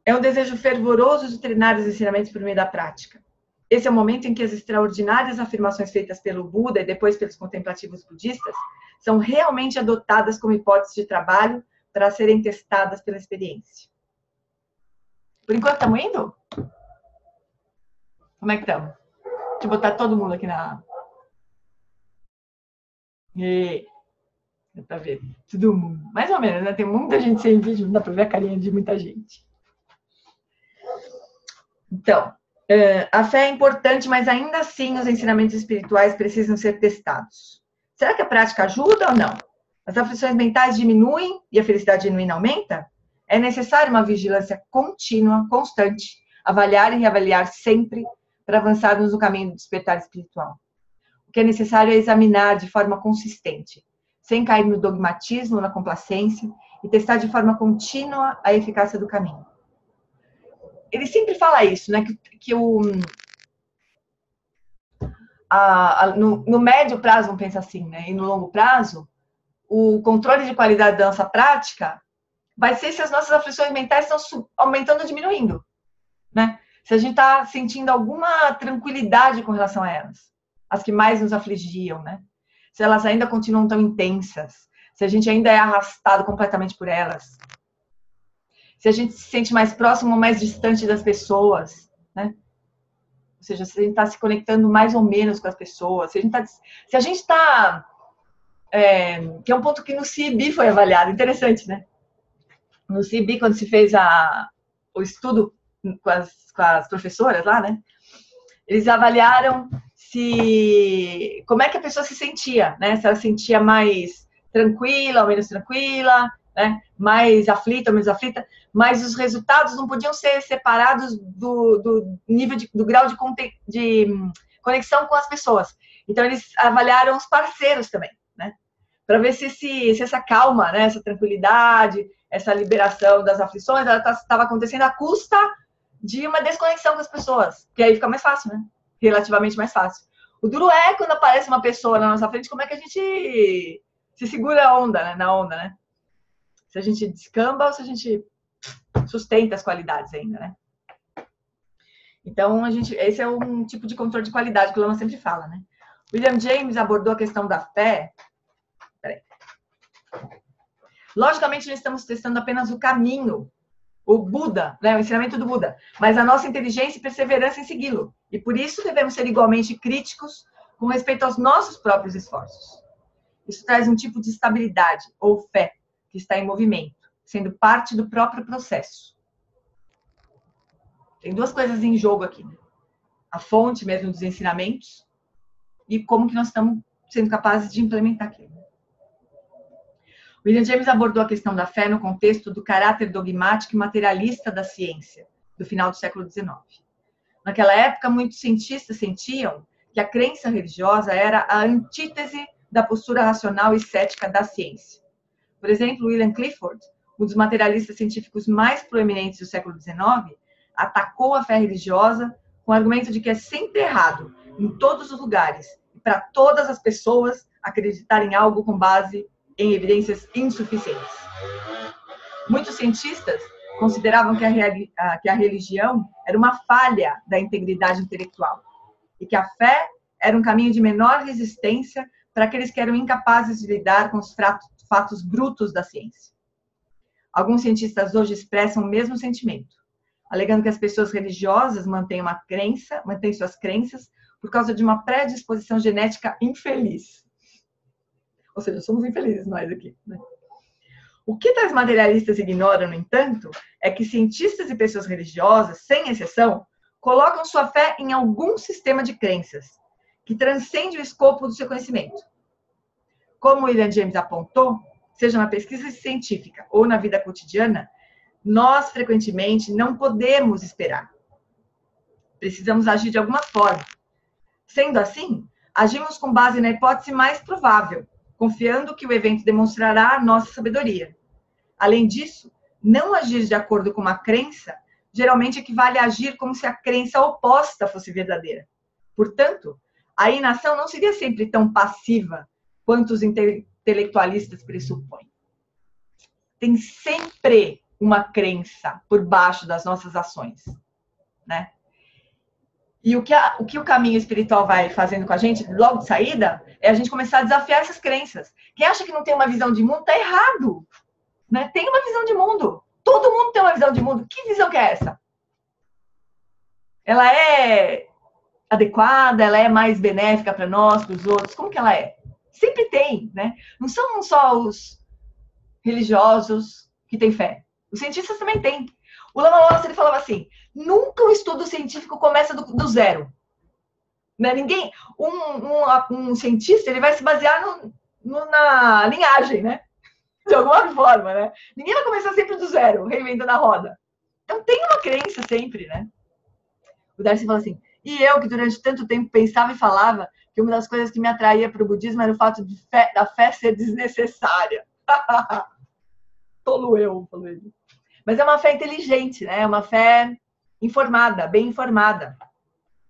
É um desejo fervoroso de treinar os ensinamentos por meio da prática. Esse é o momento em que as extraordinárias afirmações feitas pelo Buda e depois pelos contemplativos budistas são realmente adotadas como hipóteses de trabalho para serem testadas pela experiência. Por enquanto, estamos indo? Como é que estamos? Deixa eu botar todo mundo aqui na... Dá pra ver. Todo mundo. Mais ou menos, né? Tem muita gente sem vídeo, não dá pra ver a carinha de muita gente. Então, a fé é importante, mas ainda assim os ensinamentos espirituais precisam ser testados. Será que a prática ajuda ou não? As aflições mentais diminuem e a felicidade genuína aumenta? É necessário uma vigilância contínua, constante, avaliar e reavaliar sempre para avançarmos no caminho do despertar espiritual. O que é necessário é examinar de forma consistente, sem cair no dogmatismo, na complacência, e testar de forma contínua a eficácia do caminho. Ele sempre fala isso, né? No médio prazo, vamos pensar assim, né? E no longo prazo, o controle de qualidade da nossa prática vai ser se as nossas aflições mentais estão aumentando ou diminuindo, né? Se a gente está sentindo alguma tranquilidade com relação a elas, as que mais nos afligiam, né? Se elas ainda continuam tão intensas, se a gente ainda é arrastado completamente por elas, se a gente se sente mais próximo ou mais distante das pessoas, né? Ou seja, se a gente está se conectando mais ou menos com as pessoas, se a gente está que é um ponto que no CIB foi avaliado, interessante, né? No CIB, quando se fez o estudo com as professoras lá, né? Eles avaliaram como é que a pessoa se sentia, né? Se ela se sentia mais tranquila ou menos tranquila, né? Mais aflita ou menos aflita, mas os resultados não podiam ser separados do nível do grau de conexão com as pessoas. Então, eles avaliaram os parceiros também, né? Para ver se essa calma, né? Essa tranquilidade, essa liberação das aflições, ela estava acontecendo à custa de uma desconexão com as pessoas, que aí fica mais fácil, né? Relativamente mais fácil. O duro é quando aparece uma pessoa na nossa frente, como é que a gente se segura a onda, né? Na onda, né? Se a gente descamba ou se a gente sustenta as qualidades ainda, né? Então, esse é um tipo de controle de qualidade que o Lama sempre fala, né? William James abordou a questão da fé. Peraí. Logicamente, nós estamos testando apenas o caminho, o Buda, né? O ensinamento do Buda, mas a nossa inteligência e perseverança em segui-lo. E por isso devemos ser igualmente críticos com respeito aos nossos próprios esforços. Isso traz um tipo de estabilidade ou fé que está em movimento, sendo parte do próprio processo. Tem duas coisas em jogo aqui, né? A fonte mesmo dos ensinamentos e como que nós estamos sendo capazes de implementar aquilo. William James abordou a questão da fé no contexto do caráter dogmático e materialista da ciência, do final do século XIX. Naquela época, muitos cientistas sentiam que a crença religiosa era a antítese da postura racional e cética da ciência. Por exemplo, William Clifford, um dos materialistas científicos mais proeminentes do século XIX, atacou a fé religiosa com o argumento de que é sempre errado, em todos os lugares, e para todas as pessoas acreditar em algo com base em evidências insuficientes. Muitos cientistas consideravam que a religião era uma falha da integridade intelectual e que a fé era um caminho de menor resistência para aqueles que eram incapazes de lidar com os fatos brutos da ciência. Alguns cientistas hoje expressam o mesmo sentimento, alegando que as pessoas religiosas mantêm suas crenças por causa de uma predisposição genética infeliz. Ou seja, somos infelizes nós aqui, né? O que tais materialistas ignoram, no entanto, é que cientistas e pessoas religiosas, sem exceção, colocam sua fé em algum sistema de crenças que transcende o escopo do seu conhecimento. Como William James apontou, seja na pesquisa científica ou na vida cotidiana, nós, frequentemente, não podemos esperar. Precisamos agir de alguma forma. Sendo assim, agimos com base na hipótese mais provável, confiando que o evento demonstrará a nossa sabedoria. Além disso, não agir de acordo com uma crença geralmente equivale a agir como se a crença oposta fosse verdadeira. Portanto, a inação não seria sempre tão passiva quanto os intelectualistas pressupõem. Tem sempre uma crença por baixo das nossas ações, né? E o que o caminho espiritual vai fazendo com a gente, logo de saída, é a gente começar a desafiar essas crenças. Quem acha que não tem uma visão de mundo, está errado, né? Tem uma visão de mundo. Todo mundo tem uma visão de mundo. Que visão que é essa? Ela é adequada? Ela é mais benéfica para nós, para os outros? Como que ela é? Sempre tem, né? Não são só os religiosos que têm fé. Os cientistas também têm. O Lama Lossa, ele falava assim, nunca o estudo científico começa do zero. Né? Ninguém, um cientista, ele vai se basear na linhagem, né? De alguma forma, né? Ninguém vai começar sempre do zero, reinventando a roda. Então tem uma crença sempre, né? O Darcy fala assim, e eu que durante tanto tempo pensava e falava que uma das coisas que me atraía para o budismo era o fato da fé ser desnecessária. Tolo eu, falou ele. Mas é uma fé inteligente, né? É uma fé informada, bem informada.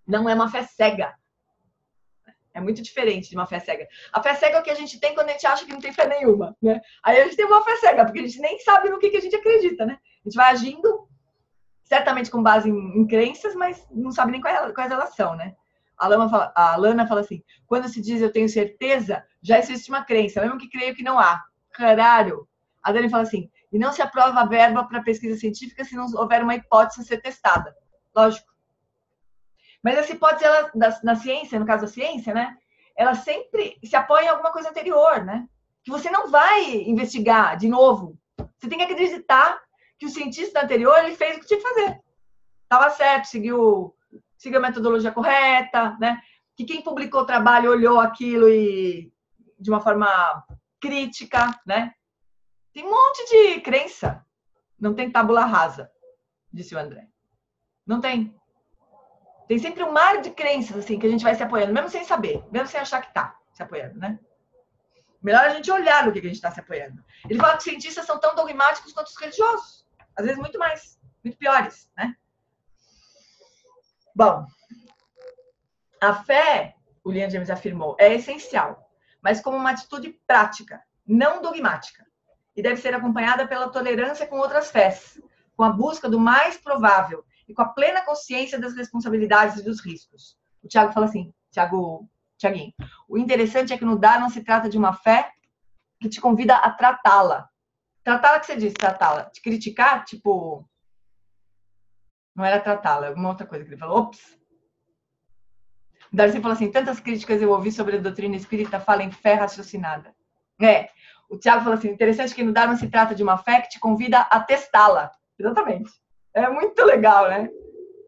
Não é uma fé cega. É muito diferente de uma fé cega. A fé cega é o que a gente tem quando a gente acha que não tem fé nenhuma, né? Aí a gente tem uma fé cega, porque a gente nem sabe no que a gente acredita, né? A gente vai agindo, certamente com base em crenças, mas não sabe nem quais elas são, né? A Lana fala assim, quando se diz eu tenho certeza, já existe uma crença, mesmo que creio que não há. Caralho. A Dani fala assim, e não se aprova a verba para pesquisa científica se não houver uma hipótese a ser testada. Lógico. Mas essa hipótese, ela, na ciência, no caso da ciência, né? Ela sempre se apoia em alguma coisa anterior, né? Que você não vai investigar de novo. Você tem que acreditar que o cientista anterior, ele fez o que tinha que fazer. Estava certo, seguiu a metodologia correta, né? Que quem publicou o trabalho olhou aquilo e de uma forma crítica, né? Tem um monte de crença. Não tem tábula rasa, disse o André. Não tem. Tem sempre um mar de crenças, assim, que a gente vai se apoiando, mesmo sem saber, mesmo sem achar que tá se apoiando, né? Melhor a gente olhar no que a gente está se apoiando. Ele fala que os cientistas são tão dogmáticos quanto os religiosos. Às vezes muito mais, muito piores, né? Bom, a fé, o William James afirmou, é essencial, mas como uma atitude prática, não dogmática. E deve ser acompanhada pela tolerância com outras fés, com a busca do mais provável e com a plena consciência das responsabilidades e dos riscos. O Tiago fala assim, Tiaguinho, o interessante é que no dar não se trata de uma fé que te convida a tratá-la. Tratá-la, que você diz, tratá-la. Te criticar, tipo... Não era tratá-la, é alguma outra coisa que ele falou. Ops! O Darcy falou assim, tantas críticas eu ouvi sobre a doutrina espírita, fala em fé raciocinada. O Tiago falou assim, interessante que no Dharma se trata de uma fé que te convida a testá-la. Exatamente. É muito legal, né?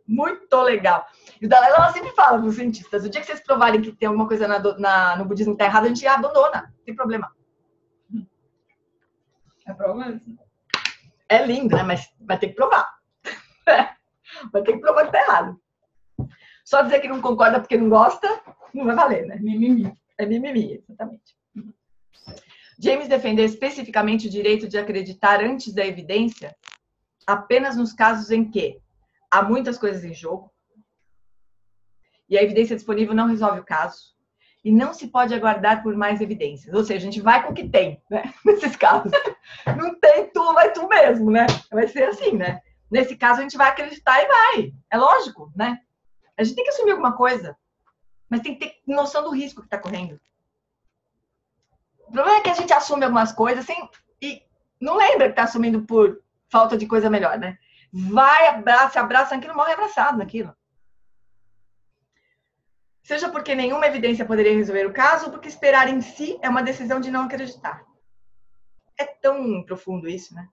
Muito legal. E o Dalai Lama sempre fala para os cientistas, o dia que vocês provarem que tem alguma coisa no budismo que está errado, a gente abandona. Não tem problema. É prova? É lindo, né? Mas vai ter que provar. Vai ter que provar que está errado. Só dizer que não concorda porque não gosta, não vai valer, né? Mimimi. É mimimi, exatamente. James defendeu especificamente o direito de acreditar antes da evidência apenas nos casos em que há muitas coisas em jogo e a evidência disponível não resolve o caso e não se pode aguardar por mais evidências. Ou seja, a gente vai com o que tem, né? Nesses casos. Não tem, tu vai tu mesmo, né? Vai ser assim, né? Nesse caso, a gente vai acreditar e vai. É lógico, né? A gente tem que assumir alguma coisa, mas tem que ter noção do risco que está correndo. O problema é que a gente assume algumas coisas assim, e não lembra que está assumindo por falta de coisa melhor, né? Vai, se abraça naquilo, morre abraçado naquilo. Seja porque nenhuma evidência poderia resolver o caso, ou porque esperar em si é uma decisão de não acreditar. É tão profundo isso, né?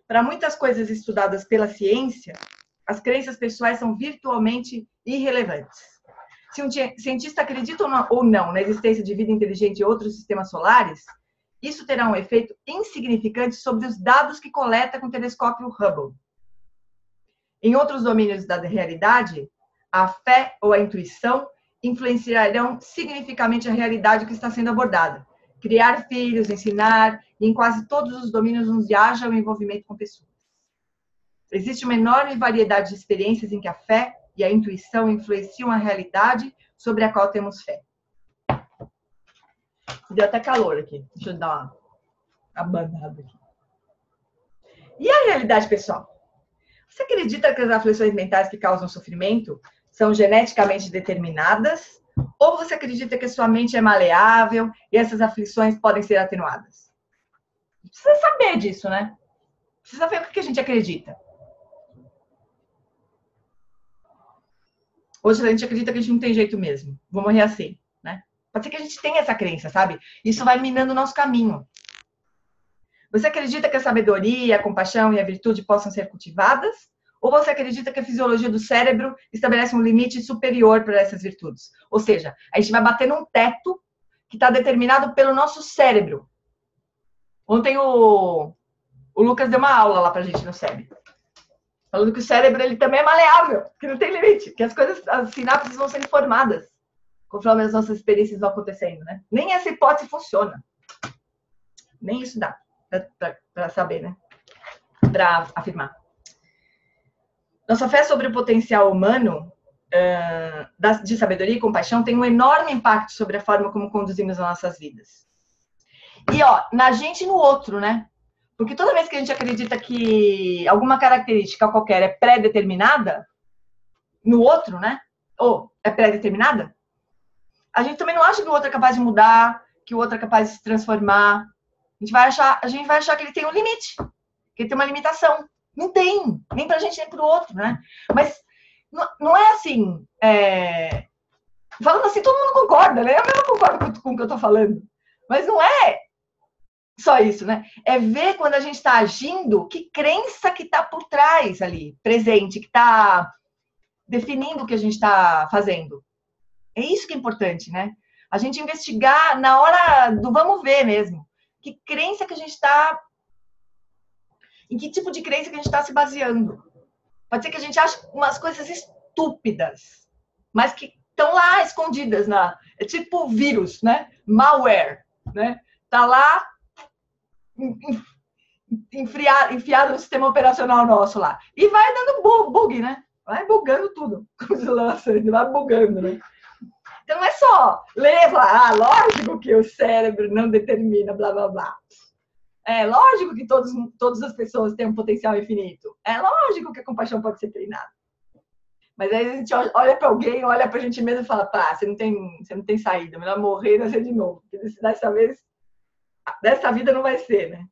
Para muitas coisas estudadas pela ciência, as crenças pessoais são virtualmente irrelevantes. Se um cientista acredita ou não na existência de vida inteligente em outros sistemas solares, isso terá um efeito insignificante sobre os dados que coleta com o telescópio Hubble. Em outros domínios da realidade, a fé ou a intuição influenciarão significativamente a realidade que está sendo abordada. Criar filhos, ensinar, e em quase todos os domínios onde haja o envolvimento com pessoas. Existe uma enorme variedade de experiências em que a fé e a intuição influenciam a realidade sobre a qual temos fé. Deu até calor aqui. Deixa eu dar uma abanada aqui. E a realidade pessoal? Você acredita que as aflições mentais que causam sofrimento são geneticamente determinadas? Ou você acredita que a sua mente é maleável e essas aflições podem ser atenuadas? Precisa saber disso, né? Precisa saber o que a gente acredita. Hoje a gente acredita que a gente não tem jeito mesmo. Vou morrer assim, né? Pode ser que a gente tenha essa crença, sabe? Isso vai minando o nosso caminho. Você acredita que a sabedoria, a compaixão e a virtude possam ser cultivadas? Ou você acredita que a fisiologia do cérebro estabelece um limite superior para essas virtudes? Ou seja, a gente vai bater num teto que está determinado pelo nosso cérebro. Ontem o Lucas deu uma aula lá pra gente no cérebro. Falando que o cérebro ele também é maleável, que não tem limite, que as coisas, as sinapses vão sendo formadas conforme as nossas experiências vão acontecendo, né? Nem essa hipótese funciona. Nem isso dá para saber, né? Para afirmar. Nossa fé sobre o potencial humano de sabedoria e compaixão tem um enorme impacto sobre a forma como conduzimos as nossas vidas. E, na gente e no outro, né? Porque toda vez que a gente acredita que alguma característica qualquer é pré-determinada, no outro, né? Ou é pré-determinada, a gente também não acha que o outro é capaz de mudar, que o outro é capaz de se transformar. A gente vai achar que ele tem um limite, que ele tem uma limitação. Não tem, nem pra gente, nem pro outro, né? Mas não é assim. Falando assim, todo mundo concorda, né? Eu mesmo concordo com o que eu tô falando. Mas não é só isso, né? É ver quando a gente está agindo, que crença que está por trás ali, presente, que está definindo o que a gente está fazendo. É isso que é importante, né? A gente investigar na hora do vamos ver mesmo. que crença que a gente está... Em que tipo de crença que a gente está se baseando. Pode ser que a gente ache umas coisas estúpidas, mas que estão lá escondidas. É tipo vírus, né? Malware, né? Tá lá enfiado no sistema operacional nosso lá. E vai dando bug, né? Vai bugando tudo. Como se lança, ele vai bugando, né? Então não é só ler e falar, lógico que o cérebro não determina, blá, blá, blá. É lógico que todas as pessoas têm um potencial infinito. É lógico que a compaixão pode ser treinada. Mas aí a gente olha para alguém, olha para a gente mesmo e fala, pá, você não tem saída, melhor morrer e nascer de novo. Porque dessa vida não vai ser, né?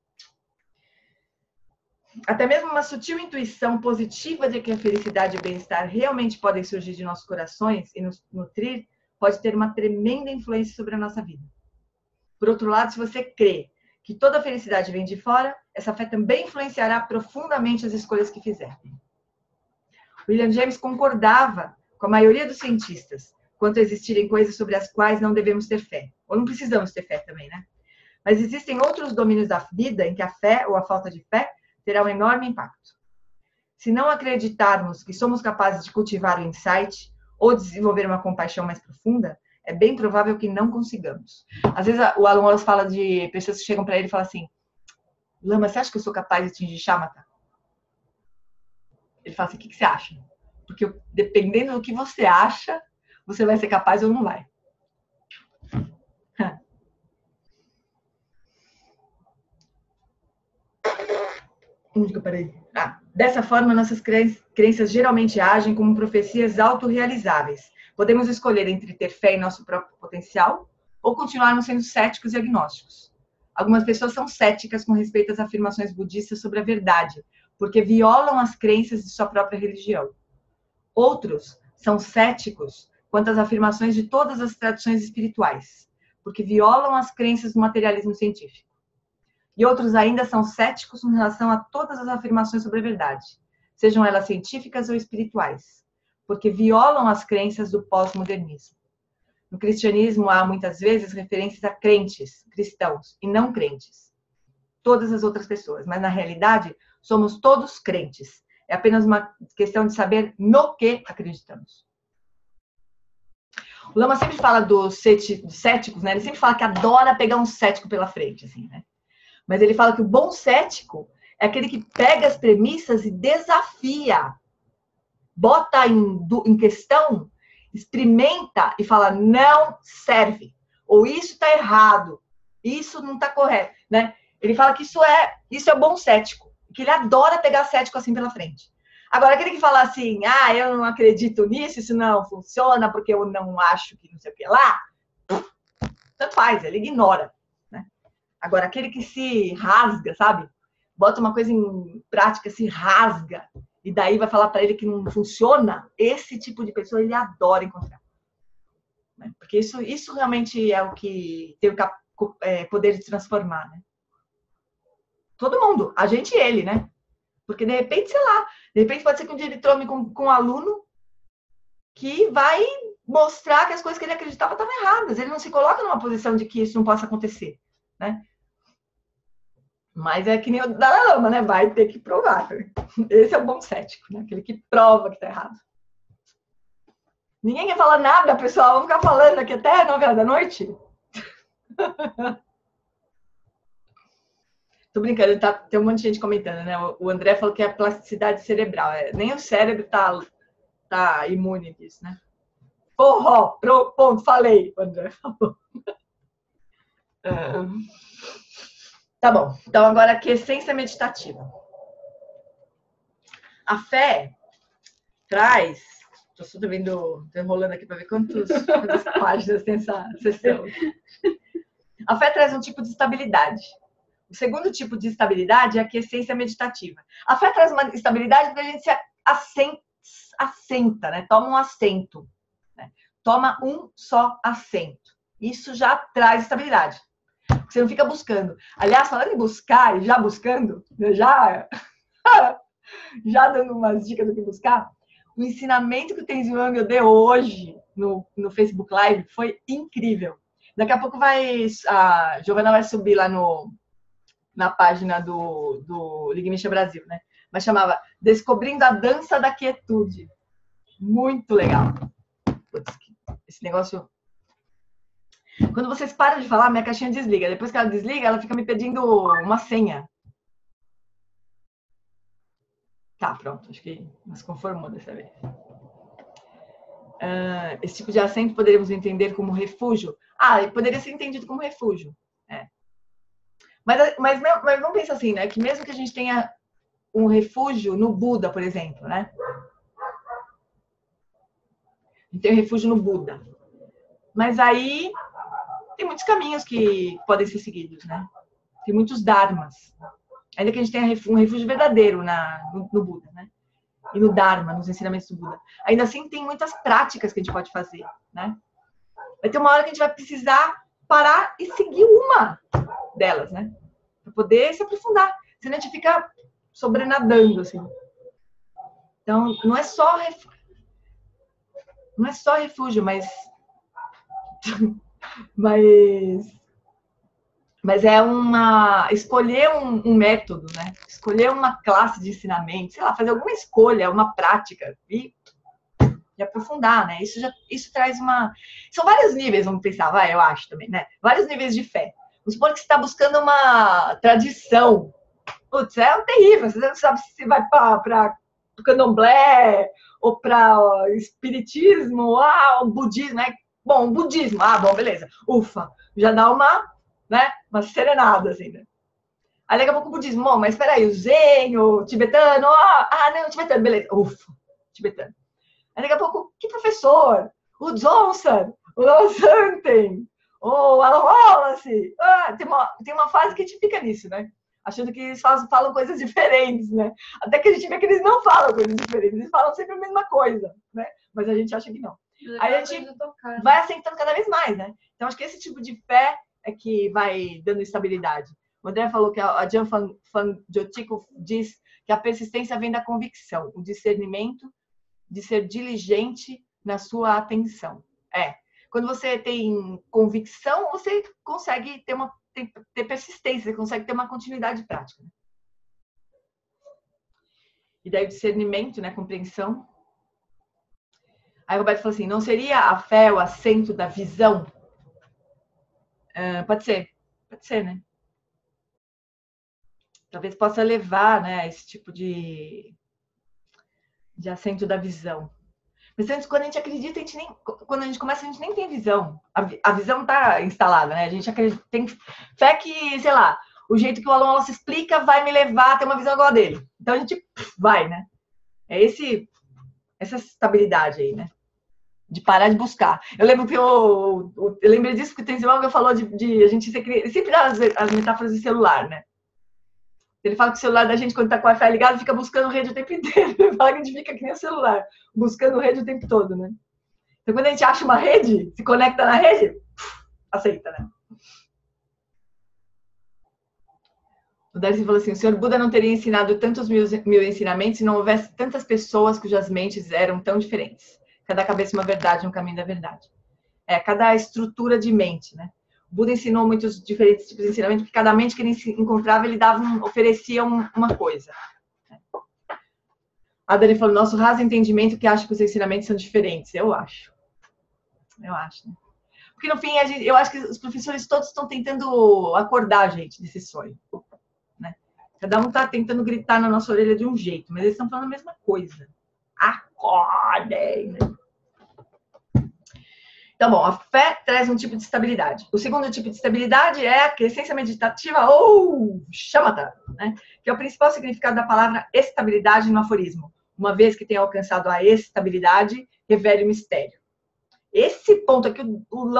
Até mesmo uma sutil intuição positiva de que a felicidade e o bem-estar realmente podem surgir de nossos corações e nos nutrir, pode ter uma tremenda influência sobre a nossa vida. Por outro lado, se você crê que toda a felicidade vem de fora, essa fé também influenciará profundamente as escolhas que fizer. William James concordava com a maioria dos cientistas quanto a existirem coisas sobre as quais não devemos ter fé. Ou não precisamos ter fé também, né? Mas existem outros domínios da vida em que a fé ou a falta de fé terá um enorme impacto. Se não acreditarmos que somos capazes de cultivar o insight ou desenvolver uma compaixão mais profunda, é bem provável que não consigamos. Às vezes o Alan Wallace fala de pessoas que chegam para ele e falam assim, Lama, você acha que eu sou capaz de atingir Shamatha? Ele fala assim, o que você acha? Porque dependendo do que você acha, você vai ser capaz ou não vai. Onde que eu parei? Dessa forma, nossas crenças geralmente agem como profecias autorrealizáveis. Podemos escolher entre ter fé em nosso próprio potencial ou continuarmos sendo céticos e agnósticos. Algumas pessoas são céticas com respeito às afirmações budistas sobre a verdade, porque violam as crenças de sua própria religião. Outros são céticos quanto às afirmações de todas as tradições espirituais, porque violam as crenças do materialismo científico. E outros ainda são céticos com relação a todas as afirmações sobre a verdade, sejam elas científicas ou espirituais, porque violam as crenças do pós-modernismo. No cristianismo há muitas vezes referências a crentes, cristãos, e não crentes. Todas as outras pessoas, mas na realidade somos todos crentes. É apenas uma questão de saber no que acreditamos. O Lama sempre fala dos céticos, né? Ele sempre fala que adora pegar um cético pela frente, assim, né? Mas ele fala que o bom cético é aquele que pega as premissas e desafia, bota em questão, experimenta e fala, não serve. Ou isso está errado, isso não está correto, né? Ele fala que isso é bom cético, que ele adora pegar cético assim pela frente. Agora, aquele que fala assim, eu não acredito nisso, isso não funciona, porque eu não acho que não sei o que lá, tanto faz, ele ignora. Né? Agora, aquele que se rasga, sabe? Bota uma coisa em prática, se rasga, e daí vai falar para ele que não funciona, esse tipo de pessoa ele adora encontrar. Né? Porque isso realmente é o que tem o poder de transformar, né? Todo mundo, a gente e ele, né? Porque de repente, sei lá, de repente pode ser que um dia ele trome com um aluno que vai mostrar que as coisas que ele acreditava estavam erradas. Ele não se coloca numa posição de que isso não possa acontecer, né? Mas é que nem o Dalai Lama, né? Vai ter que provar. Esse é o bom cético, né? Aquele que prova que está errado. Ninguém quer falar nada, pessoal. Vamos ficar falando aqui até 9 horas da noite? Tô brincando, tem um monte de gente comentando, né? O André falou que é a plasticidade cerebral. Nem o cérebro tá imune disso, né? Forró, ponto, falei, o André falou. Tá bom, então agora aqui, essência meditativa. A fé traz... Tô vendo, tô enrolando aqui para ver quantas páginas tem essa sessão. A fé traz um tipo de estabilidade. O segundo tipo de estabilidade é a quiescência meditativa. A fé traz uma estabilidade porque a gente se assenta, né? Toma um assento. Né? Toma um só assento. Isso já traz estabilidade. Você não fica buscando. Aliás, falando em buscar e já buscando, já dando umas dicas do que buscar, o ensinamento que o Tenzin Wangyal deu hoje no Facebook Live foi incrível. Daqui a pouco a Giovana vai subir lá no na página do Ligmisha Brasil, né? Mas chamava Descobrindo a Dança da Quietude. Muito legal. Putz, esse negócio... Quando vocês param de falar, minha caixinha desliga. Depois que ela desliga, ela fica me pedindo uma senha. Tá, pronto. Acho que nos conformou dessa vez. Esse tipo de assento poderíamos entender como refúgio? Poderia ser entendido como refúgio. É. Mas vamos pensar assim, né? Que mesmo que a gente tenha um refúgio no Buda, por exemplo, né? A gente tem um refúgio no Buda. Mas aí tem muitos caminhos que podem ser seguidos, né? Tem muitos dharmas. Ainda que a gente tenha um refúgio verdadeiro no Buda, né? E no Dharma, nos ensinamentos do Buda. Ainda assim, tem muitas práticas que a gente pode fazer, né? Vai ter uma hora que a gente vai precisar parar e seguir uma delas, né? Para poder se aprofundar. Senão a gente fica sobrenadando, assim. Então, não é só refúgio, mas é escolher um método, né? Escolher uma classe de ensinamento, sei lá, fazer alguma escolha, uma prática e aprofundar, né? Isso traz são vários níveis, vamos pensar, eu acho também, né? Vários níveis de fé. Vamos supor que você está buscando uma tradição. Putz, é terrível. Você não sabe se você vai para o candomblé ou para o espiritismo, o budismo, né? Bom, o budismo, bom, beleza. Ufa, já dá uma serenada, assim, né? Aí daqui a pouco o budismo, bom, mas espera aí, o zen, o tibetano, não, o tibetano, beleza, ufa, tibetano. Aí daqui a pouco, que professor? O Johnson, o Lawson, o Alan Wallace. Tem uma fase que a gente fica nisso, né? Achando que eles falam coisas diferentes, né? Até que a gente vê que eles não falam coisas diferentes, eles falam sempre a mesma coisa, né? Mas a gente acha que não. Aí a gente vai assentando cada vez mais, né? Então, acho que esse tipo de fé é que vai dando estabilidade. O André falou que a Jan Fanjotico diz que a persistência vem da convicção, o discernimento de ser diligente na sua atenção. Quando você tem convicção, você consegue ter persistência, você consegue ter uma continuidade prática. E daí o discernimento, né, compreensão. Aí o Roberto falou assim, não seria a fé o assento da visão? Pode ser, né? Talvez possa levar, né, a esse tipo de assento da visão. Mas antes, quando a gente acredita, quando a gente começa, a gente nem tem visão. A visão está instalada, né? A gente acredita, tem fé que, sei lá, o jeito que o aluno se explica vai me levar a ter uma visão igual a dele. Então a gente vai, né? É essa estabilidade aí, né? De parar de buscar. Eu lembro que eu lembrei disso porque o Tenzin falou de a gente sempre dá as metáforas de celular, né? Ele fala que o celular da gente, quando tá com o Wi-Fi ligado, fica buscando rede o tempo inteiro. Ele fala que a gente fica que nem o celular, buscando rede o tempo todo, né? Então, quando a gente acha uma rede, se conecta na rede, aceita, né? O Darcy falou assim, o Senhor Buda não teria ensinado tantos mil ensinamentos se não houvesse tantas pessoas cujas mentes eram tão diferentes. Cada cabeça uma verdade, um caminho da verdade. Cada estrutura de mente, né? O Buda ensinou muitos diferentes tipos de ensinamento, porque cada mente que ele encontrava, ele oferecia uma coisa. A Dani falou, nosso raso entendimento que acha que os ensinamentos são diferentes. Eu acho, né? Porque, no fim, eu acho que os professores todos estão tentando acordar a gente desse sonho, né? Cada um está tentando gritar na nossa orelha de um jeito, mas eles estão falando a mesma coisa. Acordem, né? Então, bom, a fé traz um tipo de estabilidade. O segundo tipo de estabilidade é a quiescência meditativa ou shamatha, né? Que é o principal significado da palavra estabilidade no aforismo. Uma vez que tenha alcançado a estabilidade, revele o mistério. Esse ponto aqui, o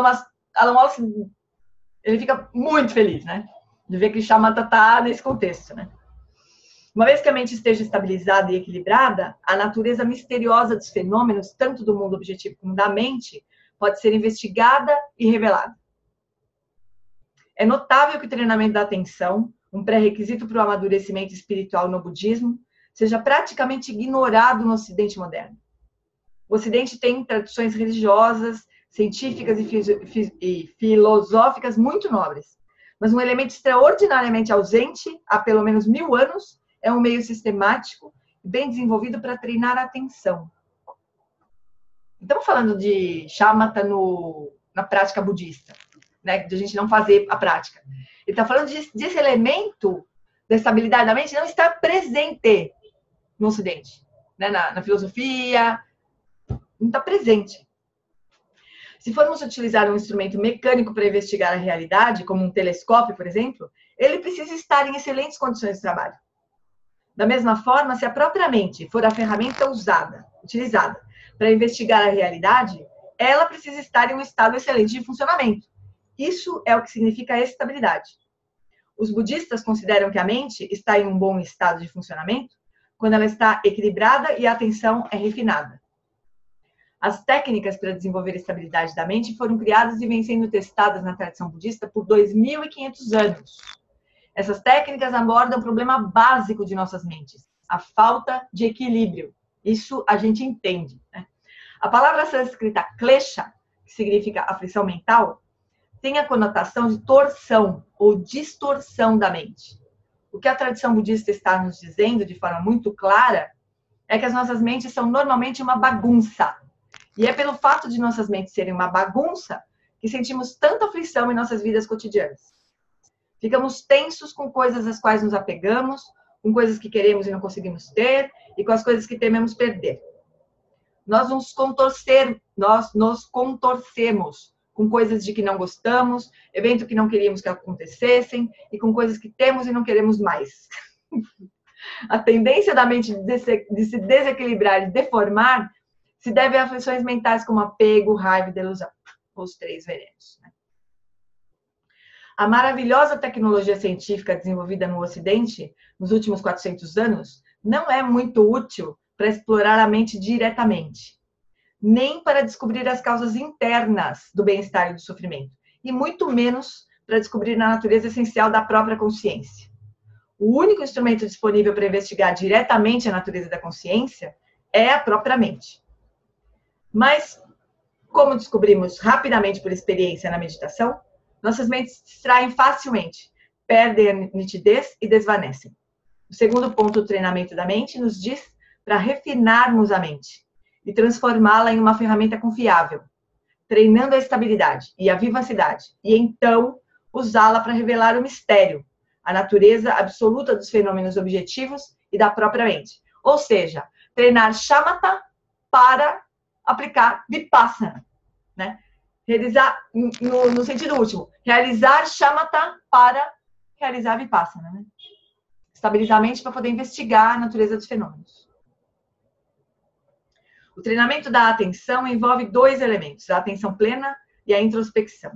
Alan Wallace, ele fica muito feliz, né? De ver que shamatha está nesse contexto, né? Uma vez que a mente esteja estabilizada e equilibrada, a natureza misteriosa dos fenômenos, tanto do mundo objetivo como da mente, pode ser investigada e revelada. É notável que o treinamento da atenção, um pré-requisito para o amadurecimento espiritual no budismo, seja praticamente ignorado no Ocidente moderno. O Ocidente tem tradições religiosas, científicas e filosóficas muito nobres, Mas um elemento extraordinariamente ausente há pelo menos 1000 anos é um meio sistemático e bem desenvolvido para treinar a atenção. Estamos falando de shamatha na prática budista, né? De a gente não fazer a prática. Ele está falando desse elemento da estabilidade da mente não está presente no Ocidente, né? Na filosofia, não está presente. Se formos utilizar um instrumento mecânico para investigar a realidade, como um telescópio, por exemplo, ele precisa estar em excelentes condições de trabalho. Da mesma forma, se a própria mente for a ferramenta utilizada para investigar a realidade, ela precisa estar em um estado excelente de funcionamento. Isso é o que significa estabilidade. Os budistas consideram que a mente está em um bom estado de funcionamento quando ela está equilibrada e a atenção é refinada. As técnicas para desenvolver a estabilidade da mente foram criadas e vêm sendo testadas na tradição budista por 2.500 anos. Essas técnicas abordam o problema básico de nossas mentes, a falta de equilíbrio. Isso a gente entende, né? A palavra sânscrita klesha, que significa aflição mental, tem a conotação de torção ou distorção da mente. O que a tradição budista está nos dizendo de forma muito clara é que as nossas mentes são normalmente uma bagunça. E é pelo fato de nossas mentes serem uma bagunça que sentimos tanta aflição em nossas vidas cotidianas. Ficamos tensos com coisas às quais nos apegamos, com coisas que queremos e não conseguimos ter, e com as coisas que tememos perder. Nós nos contorcemos com coisas de que não gostamos, eventos que não queríamos que acontecessem, e com coisas que temos e não queremos mais. A tendência da mente de se desequilibrar e deformar se deve a aflições mentais como apego, raiva e delusão. Os 3 venenos, né? A maravilhosa tecnologia científica desenvolvida no Ocidente nos últimos 400 anos não é muito útil para explorar a mente diretamente, nem para descobrir as causas internas do bem-estar e do sofrimento, e muito menos para descobrir a natureza essencial da própria consciência. O único instrumento disponível para investigar diretamente a natureza da consciência é a própria mente. Mas, como descobrimos rapidamente por experiência na meditação, nossas mentes se distraem facilmente, perdem a nitidez e desvanecem. O segundo ponto do treinamento da mente nos diz para refinarmos a mente e transformá-la em uma ferramenta confiável, treinando a estabilidade e a vivacidade, e então usá-la para revelar o mistério, a natureza absoluta dos fenômenos objetivos e da própria mente. Ou seja, treinar shamatha para aplicar vipassana, né? Realizar, no sentido último, realizar shamatha para realizar vipassana, né? Estabilizar a mente para poder investigar a natureza dos fenômenos. O treinamento da atenção envolve 2 elementos, a atenção plena e a introspecção.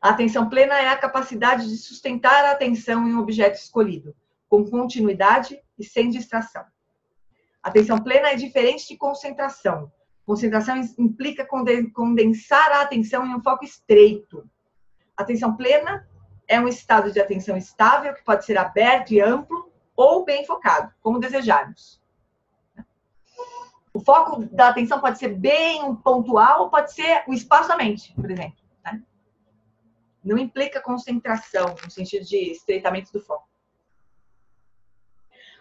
A atenção plena é a capacidade de sustentar a atenção em um objeto escolhido, com continuidade e sem distração. Atenção plena é diferente de concentração. Concentração implica condensar a atenção em um foco estreito. Atenção plena é um estado de atenção estável que pode ser aberto e amplo ou bem focado, como desejarmos. O foco da atenção pode ser bem pontual ou pode ser o espaço da mente, por exemplo, né? Não implica concentração, no sentido de estreitamento do foco.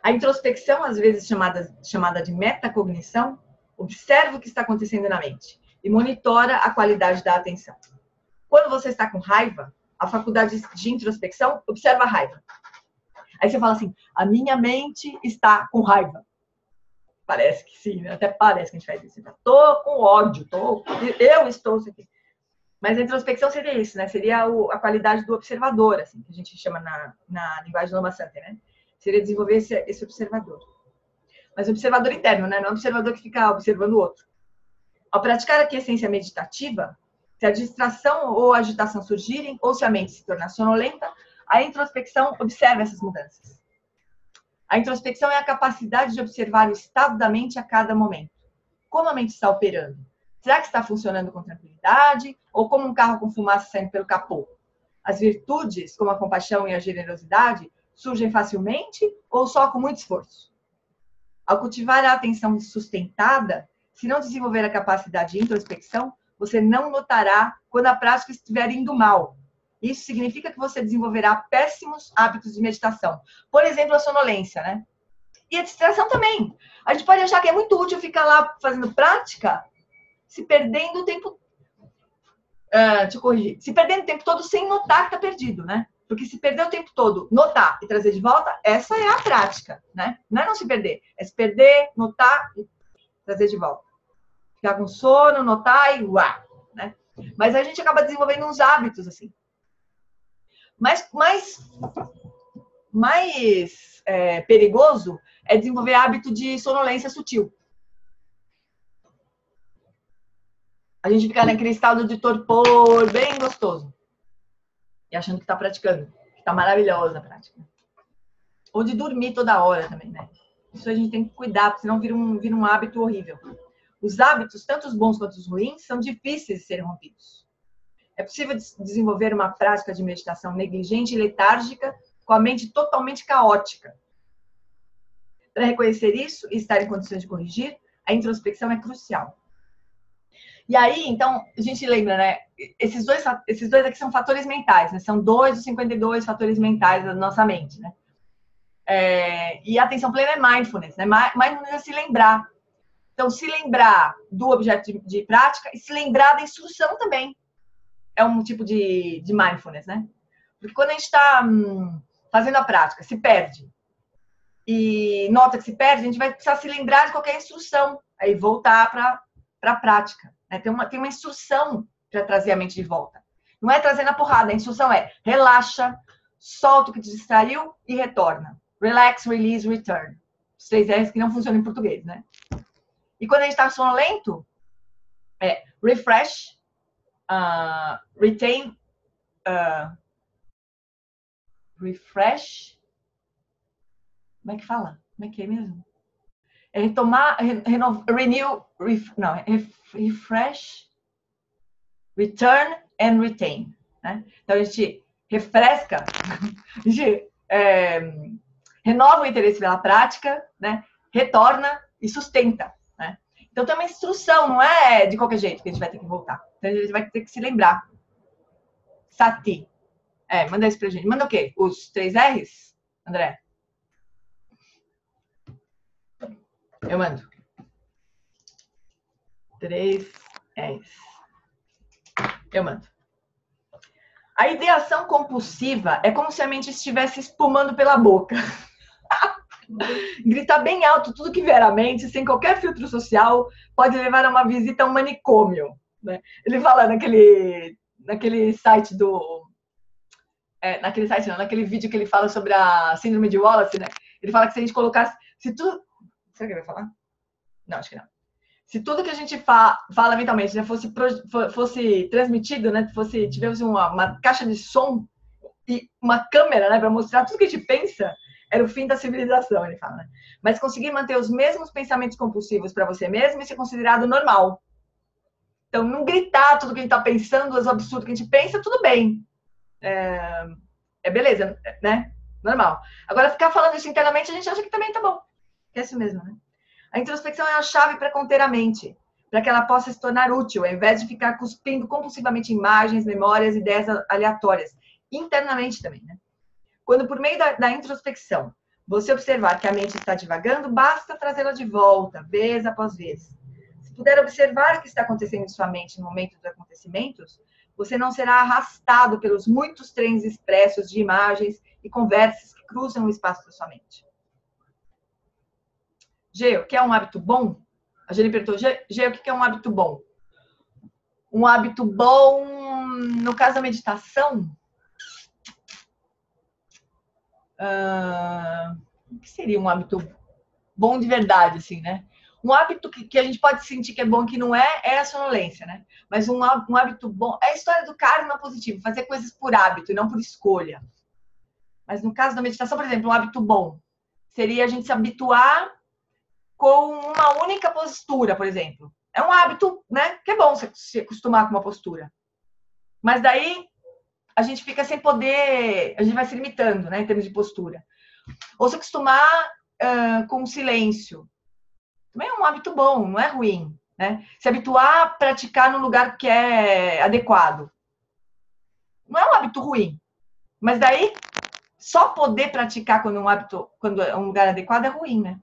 A introspecção, às vezes chamada de metacognição, observa o que está acontecendo na mente e monitora a qualidade da atenção. Quando você está com raiva, a faculdade de introspecção observa a raiva. Aí você fala assim, a minha mente está com raiva. Parece que sim, né? Até parece que a gente faz isso. Estou com ódio, eu estou... Mas a introspecção seria isso, né? Seria a qualidade do observador, assim, que a gente chama na linguagem do Lama Santer, né? Seria desenvolver esse observador. Mas observador interno, né? Não observador que fica observando o outro. Ao praticar a quiescência meditativa, se a distração ou a agitação surgirem, ou se a mente se tornar sonolenta, a introspecção observa essas mudanças. A introspecção é a capacidade de observar o estado da mente a cada momento. Como a mente está operando? Será que está funcionando com tranquilidade ou como um carro com fumaça saindo pelo capô? As virtudes, como a compaixão e a generosidade, surgem facilmente ou só com muito esforço? Ao cultivar a atenção sustentada, se não desenvolver a capacidade de introspecção, você não notará quando a prática estiver indo mal isso significa que você desenvolverá péssimos hábitos de meditação. Por exemplo, a sonolência, né? E a distração também. A gente pode achar que é muito útil ficar lá fazendo prática, se perdendo o tempo... deixa eu corrigir. Se perdendo o tempo todo sem notar que está perdido, né? Porque se perder o tempo todo, notar e trazer de volta, essa é a prática, né? Não é não se perder, é se perder, notar e trazer de volta. Ficar com sono, notar e uá, né? Mas a gente acaba desenvolvendo uns hábitos assim. Mas mais perigoso é desenvolver hábito de sonolência sutil. A gente fica naquele estado de torpor bem gostoso. E achando que está praticando. Que está maravilhosa a prática. Ou de dormir toda hora também, né? Isso a gente tem que cuidar, porque senão vira um hábito horrível. Os hábitos, tanto os bons quanto os ruins, são difíceis de serem rompidos. É possível desenvolver uma prática de meditação negligente e letárgica com a mente totalmente caótica. Para reconhecer isso e estar em condições de corrigir, a introspecção é crucial. E aí, então, a gente lembra, né? Esses dois aqui são fatores mentais, né? São 2 dos 52 fatores mentais da nossa mente, né? E a atenção plena é mindfulness, né? Mindfulness é se lembrar. Então, se lembrar do objeto de prática e se lembrar da instrução também. É um tipo de mindfulness, né? Porque quando a gente está fazendo a prática, se perde e nota que se perde, a gente vai precisar se lembrar de qualquer instrução, aí voltar para a prática. Né? Tem uma instrução para trazer a mente de volta. Não é trazer na porrada, a instrução é relaxa, solta o que te distraiu e retorna. Relax, release, return. Os 3 R's que não funcionam em português, né? E quando a gente está sonolento, é refresh, retain, refresh, como é que fala? Como é que é mesmo? É retomar, renew, refresh, return and retain. Né? Então a gente refresca, a gente renova o interesse pela prática, né? Retorna e sustenta. Né? Então tem uma instrução, não é de qualquer jeito que a gente vai ter que voltar. Então a gente vai ter que se lembrar. Sati. Manda isso pra gente. Manda o quê? Os 3 R's, André? Eu mando. 3 R's. Eu mando. A ideação compulsiva é como se a mente estivesse espumando pela boca. Gritar bem alto tudo que vier à mente, sem qualquer filtro social, pode levar a uma visita a um manicômio. Né? Ele fala naquele site do... naquele site não, naquele vídeo que ele fala sobre a síndrome de Wallace, né? Ele fala que se a gente colocasse... Será que ele vai falar? Não, acho que não. Se tudo que a gente fala mentalmente, né, fosse transmitido, né, tivesse uma caixa de som e uma câmera, né, para mostrar tudo que a gente pensa, era o fim da civilização, ele fala. Né? Mas conseguir manter os mesmos pensamentos compulsivos para você mesmo, isso é considerado normal. Então, não gritar tudo que a gente está pensando, os absurdos que a gente pensa, tudo bem. Beleza, né? Normal. Agora, ficar falando isso internamente, a gente acha que também tá bom. É isso mesmo, né? A introspecção é a chave para conter a mente, para que ela possa se tornar útil, ao invés de ficar cuspindo compulsivamente imagens, memórias, ideias aleatórias. Internamente também, né? Quando, por meio da introspecção, você observar que a mente está divagando, basta trazê-la de volta, vez após vez. Se puder observar o que está acontecendo em sua mente no momento dos acontecimentos, você não será arrastado pelos muitos trens expressos de imagens e conversas que cruzam o espaço da sua mente. Gê, o que é um hábito bom? A Jenny perguntou, Gê, o que é um hábito bom? Um hábito bom, no caso da meditação, o que seria um hábito bom de verdade, assim, né? Um hábito que a gente pode sentir que é bom, que não é a sonolência, né? Mas um hábito bom é a história do karma positivo, fazer coisas por hábito e não por escolha. Mas no caso da meditação, por exemplo, um hábito bom seria a gente se habituar com uma única postura, por exemplo. É um hábito, né? Que é bom você se acostumar com uma postura. Mas daí a gente fica sem poder, a gente vai se limitando, né? Em termos de postura. Ou se acostumar com o silêncio. Também é um hábito bom, não é ruim. Né? Se habituar a praticar no lugar que é adequado. Não é um hábito ruim. Mas daí, só poder praticar quando é um lugar adequado é ruim, né?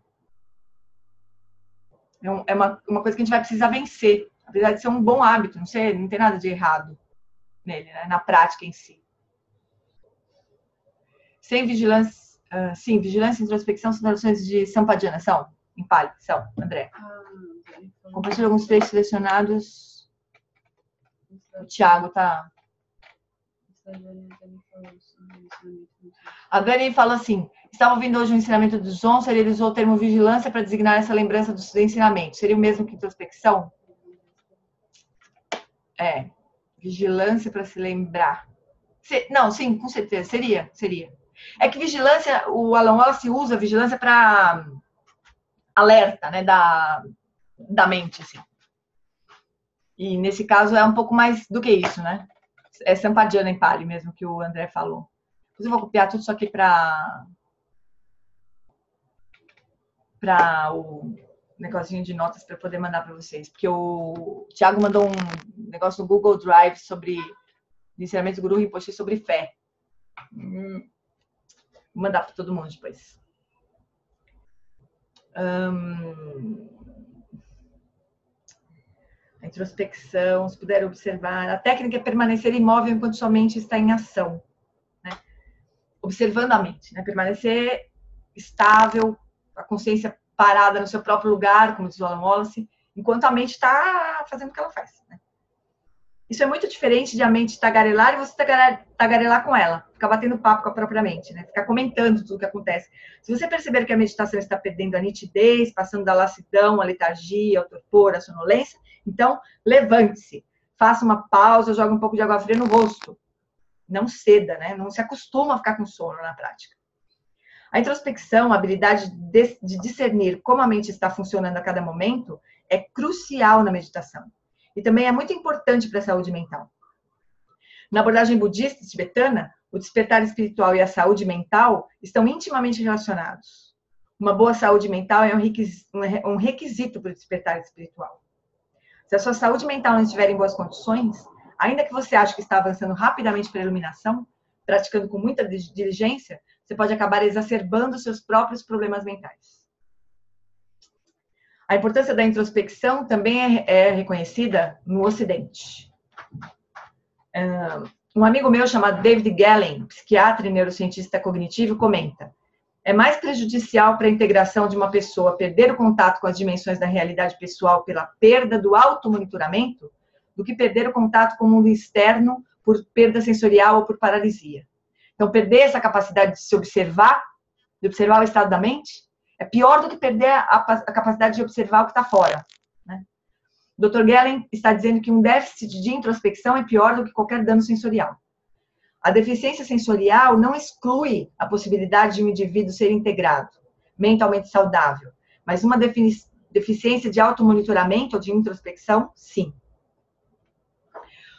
É uma coisa que a gente vai precisar vencer. Apesar de ser um bom hábito, não tem nada de errado nele, né? Na prática em si. Sem vigilância, sim, vigilância e introspecção são traduções de Sampajana, são, em Pali, são, André. Compartilho alguns trechos selecionados. O Thiago tá... A Dani fala assim, estava ouvindo hoje o ensinamento do Johnson, ele usou o termo vigilância para designar essa lembrança do ensinamento. Seria o mesmo que introspecção? É, vigilância para se lembrar. Não, sim, com certeza, seria. É que vigilância, o Alan Wallace usa vigilância para alerta, né, da mente, assim. E nesse caso é um pouco mais do que isso, né? É Sampajana em Pali mesmo que o André falou. Depois eu vou copiar tudo isso aqui para o negocinho de notas para poder mandar para vocês. Porque o Thiago mandou um negócio no Google Drive sobre ensinamento do Guru Rinpoche sobre fé. Vou mandar para todo mundo depois. A introspecção, se puder observar. A técnica é permanecer imóvel enquanto sua mente está em ação. Né? Observando a mente. Né? Permanecer estável, a consciência parada no seu próprio lugar, como diz o Alan Wallace, enquanto a mente está fazendo o que ela faz. Né? Isso é muito diferente de a mente tagarelar e você tagarelar com ela. Ficar batendo papo com a própria mente, né? Ficar comentando tudo o que acontece. Se você perceber que a meditação está perdendo a nitidez, passando da lassidão, a letargia, ao torpor, a sonolência, então levante-se. Faça uma pausa, jogue um pouco de água fria no rosto. Não ceda, né? Não se acostuma a ficar com sono na prática. A introspecção, a habilidade de discernir como a mente está funcionando a cada momento, é crucial na meditação. E também é muito importante para a saúde mental. Na abordagem budista tibetana, o despertar espiritual e a saúde mental estão intimamente relacionados. Uma boa saúde mental é um requisito para o despertar espiritual. Se a sua saúde mental não estiver em boas condições, ainda que você ache que está avançando rapidamente para a iluminação, praticando com muita diligência, você pode acabar exacerbando seus próprios problemas mentais. A importância da introspecção também é reconhecida no Ocidente. Um amigo meu chamado David Galen, psiquiatra e neurocientista cognitivo, comenta: é mais prejudicial para a integração de uma pessoa perder o contato com as dimensões da realidade pessoal pela perda do automonitoramento do que perder o contato com o mundo externo por perda sensorial ou por paralisia. Então, perder essa capacidade de se observar, de observar o estado da mente, é pior do que perder a capacidade de observar o que está fora. Né? O Dr. Galen está dizendo que um déficit de introspecção é pior do que qualquer dano sensorial. A deficiência sensorial não exclui a possibilidade de um indivíduo ser integrado, mentalmente saudável, mas uma deficiência de automonitoramento ou de introspecção, sim.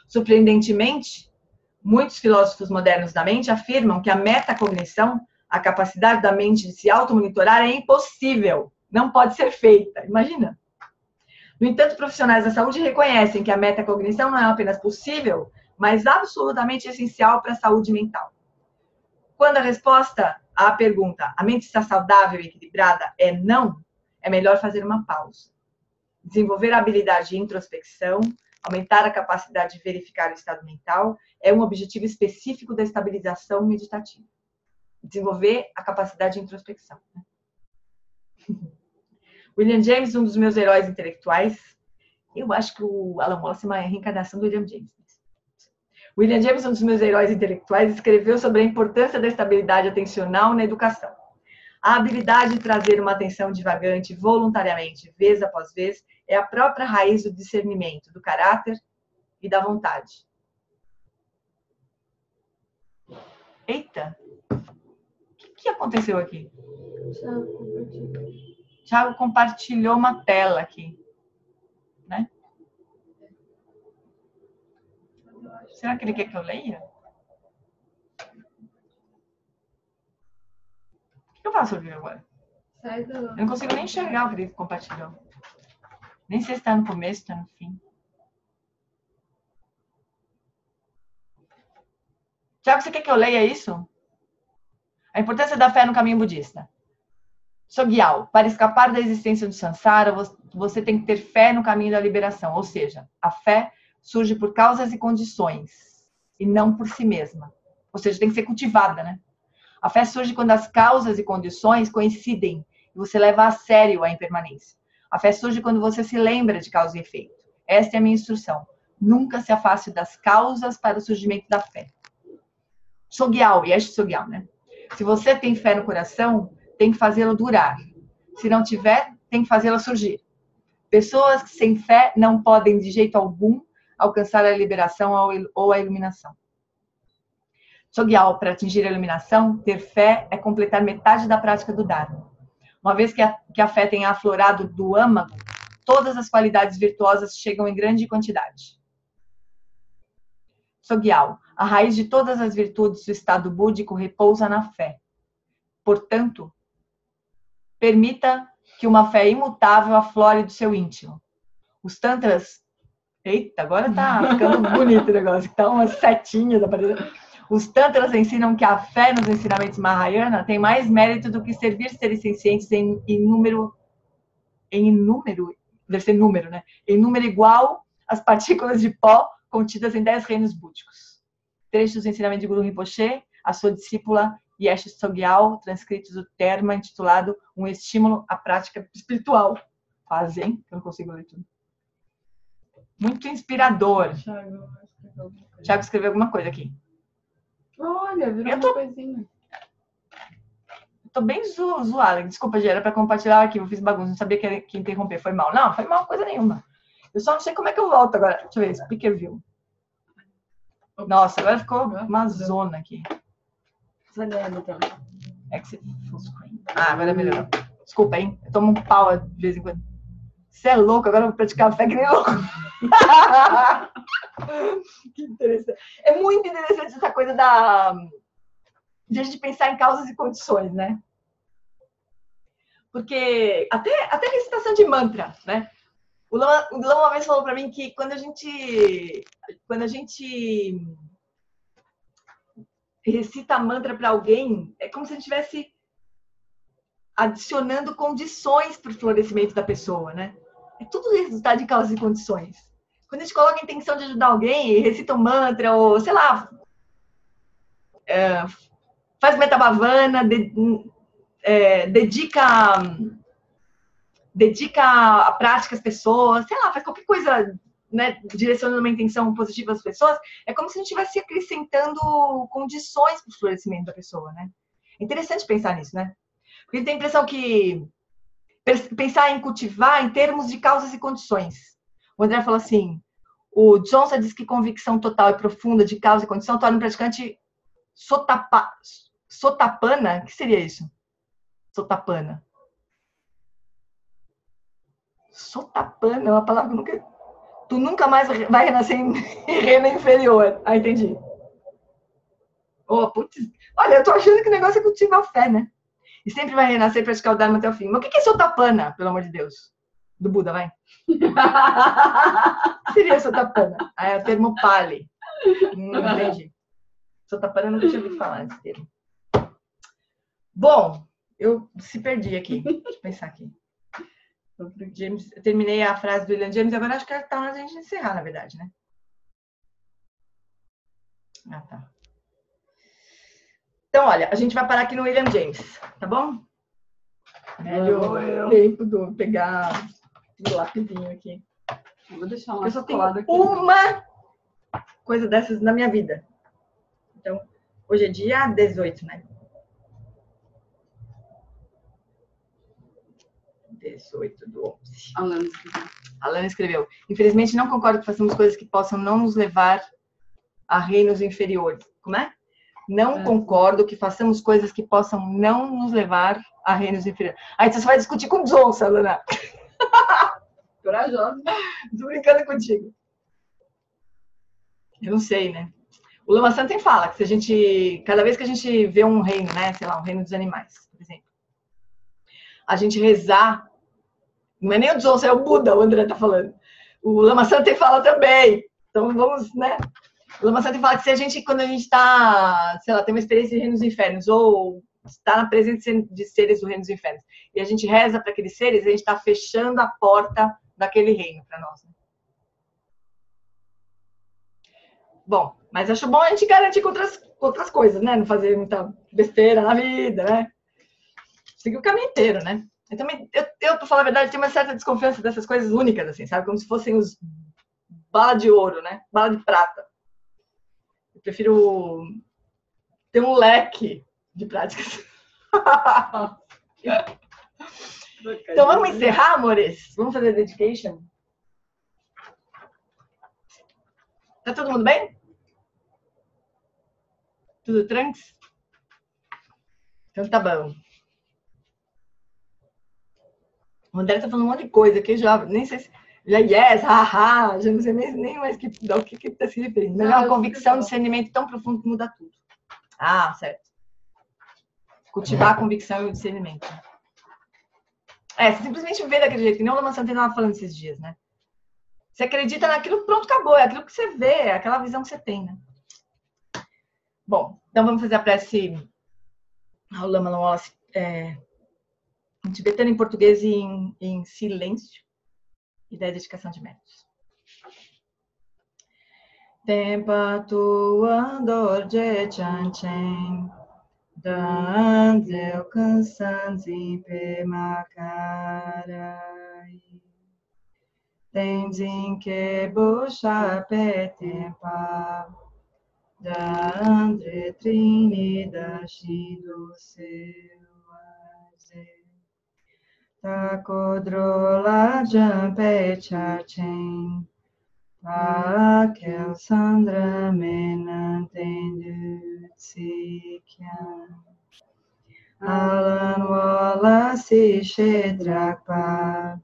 Surpreendentemente, muitos filósofos modernos da mente afirmam que a metacognição, a capacidade da mente de se automonitorar, é impossível, não pode ser feita. Imagina. No entanto, profissionais da saúde reconhecem que a metacognição não é apenas possível, mas absolutamente essencial para a saúde mental. Quando a resposta à pergunta, a mente está saudável e equilibrada, é não, é melhor fazer uma pausa. Desenvolver a habilidade de introspecção, aumentar a capacidade de verificar o estado mental, é um objetivo específico da estabilização meditativa. Desenvolver a capacidade de introspecção. William James, um dos meus heróis intelectuais, eu acho que o Alan Wallace é uma reencarnação do William James. William James, um dos meus heróis intelectuais, escreveu sobre a importância da estabilidade atencional na educação. A habilidade de trazer uma atenção divagante voluntariamente, vez após vez, é a própria raiz do discernimento, do caráter e da vontade. Eita! O que aconteceu aqui? Thiago compartilhou uma tela aqui. Né? Será que ele quer que eu leia? O que eu faço aqui agora? Eu não consigo nem enxergar o que ele compartilhou. Nem sei se está no começo, está no fim. Tiago, você quer que eu leia isso? A importância da fé no caminho budista. Sogyal, para escapar da existência do samsara, você tem que ter fé no caminho da liberação. Ou seja, a fé surge por causas e condições, e não por si mesma. Ou seja, tem que ser cultivada, né? A fé surge quando as causas e condições coincidem e você leva a sério a impermanência. A fé surge quando você se lembra de causa e efeito. Esta é a minha instrução. Nunca se afaste das causas para o surgimento da fé. Sogyal, Yesh Sogyal, né? Se você tem fé no coração, tem que fazê-lo durar. Se não tiver, tem que fazê-la surgir. Pessoas sem fé não podem, de jeito algum, alcançar a liberação ou a iluminação. Sogyal, para atingir a iluminação, ter fé é completar metade da prática do Dharma. Uma vez que a fé tenha aflorado do âmago, todas as qualidades virtuosas chegam em grande quantidade. Sogyal, a raiz de todas as virtudes do estado búdico repousa na fé. Portanto, permita que uma fé imutável aflore do seu íntimo. Os tantras... Eita, agora tá ficando bonito o negócio. Tá umas setinhas aparecendo. Os tantras ensinam que a fé nos ensinamentos Mahayana tem mais mérito do que servir seres sencientes em número, deve ser número, né? Em número igual às partículas de pó contidas em 10 reinos búdicos. Trechos do ensinamento de Guru Rinpoche, a sua discípula Yesh Sogyal, transcritos do termo intitulado Um Estímulo à Prática Espiritual. Quase, hein? Eu não consigo ler tudo. Muito inspirador. Tiago escreveu alguma coisa aqui. Olha, virou uma coisinha. Tô bem zoada. Desculpa, Gera, para compartilhar o arquivo. Eu fiz bagunça, não sabia que interromper. Foi mal. Não, foi mal coisa nenhuma. Eu só não sei como é que eu volto agora. Deixa eu ver, Speaker View. Nossa, agora ficou uma zona aqui. Exit full screen. Ah, agora melhorou. Desculpa, hein? Eu tomo um pau de vez em quando. Você é louco, agora eu vou praticar fé que nem louco. Que interessante. É muito interessante essa coisa de a gente pensar em causas e condições, né? Porque até recitação de mantra, né? O Lama uma vez falou para mim que quando a gente recita mantra para alguém, é como se a gente estivesse adicionando condições para o florescimento da pessoa, né? É tudo resultado de causas e condições. Quando a gente coloca a intenção de ajudar alguém, recita um mantra, ou sei lá, faz metabhavana, dedica a prática às pessoas, sei lá, faz qualquer coisa, né, direcionando uma intenção positiva às pessoas, é como se a gente estivesse acrescentando condições para o florescimento da pessoa, né? É interessante pensar nisso, né? Porque a gente tem a impressão que pensar em cultivar em termos de causas e condições. O André falou assim, o Johnson diz que convicção total e profunda de causa e condição torna o praticante sotapana. O que seria isso? Sotapana. Sotapana é uma palavra que tu nunca mais vai renascer em reino inferior. Ah, entendi. Oh, putz. Olha, eu tô achando que o negócio é cultivar a fé, né? E sempre vai renascer e praticar o Dharma até o fim. Mas o que é Sotapana, pelo amor de Deus? Do Buda, vai. O que seria Sotapana? Ah, é o termo Pali. Entendi. Sotapana eu nunca tinha ouvido falar desse termo. Bom, eu se perdi aqui. Deixa eu pensar aqui. James, eu terminei a frase do William James, agora acho que tá na hora de a gente encerrar, na verdade, né? Ah, tá. Então, olha, a gente vai parar aqui no William James, tá bom? Melhor tempo de pegar o lapidinho aqui. Eu vou deixar uma eu só tenho colada aqui. Uma coisa dessas na minha vida. Então, hoje é dia 18, né? 18 do 11. Alana escreveu. Infelizmente, não concordo que façamos coisas que possam não nos levar a reinos inferiores. Como é? Não concordo que façamos coisas que possam não nos levar a reinos inferiores. Aí você vai discutir com o Johnson, Alana. Corajosa. Tô brincando contigo. Eu não sei, né? O Lama Santen fala que se a gente, cada vez que a gente vê um reino, né, sei lá, um reino dos animais, por exemplo, a gente rezar, não é nem o Johnson, é o Buda, o André tá falando. O Lama Santen fala também. Então vamos, né? O Lama Santen fala que se a gente, quando a gente está, sei lá, tem uma experiência de reino dos infernos, ou está na presença de seres do reino dos infernos, e a gente reza para aqueles seres, a gente está fechando a porta daquele reino para nós. Né? Bom, mas acho bom a gente garantir com outras coisas, né? Não fazer muita besteira na vida, né? Seguir o caminho inteiro, né? Eu também, pra falar a verdade, tenho uma certa desconfiança dessas coisas únicas, assim, sabe? Como se fossem os bala de ouro, né? Bala de prata. Eu prefiro ter um leque de práticas. Então vamos encerrar, amores? Vamos fazer dedication? Tá todo mundo bem? Tudo tranquilo? Então tá bom. O André tá falando um monte de coisa aqui, já nem sei se... Já yes, haha, já não sei nem mais o que tá se referindo. Mas é uma convicção, discernimento tão profundo que muda tudo. Ah, certo. Cultivar a convicção e o discernimento. Você simplesmente vê daquele jeito, que nem o Lama Santen estava falando esses dias, né? Você acredita naquilo, pronto, acabou. É aquilo que você vê, é aquela visão que você tem, né? Bom, então vamos fazer a prece ao Lama Wallace em tibetano, em português e em silêncio. E da dedicação de méritos. Tempa tuando je chanchen, danzel cansanzi pe macarai. Tenzin que bocha pe tempa, dandre trini da shido seu aze. Takodrola jampe chachen, pakel sandra menantendu tsikyan. Alan Wallace Shedrakpa,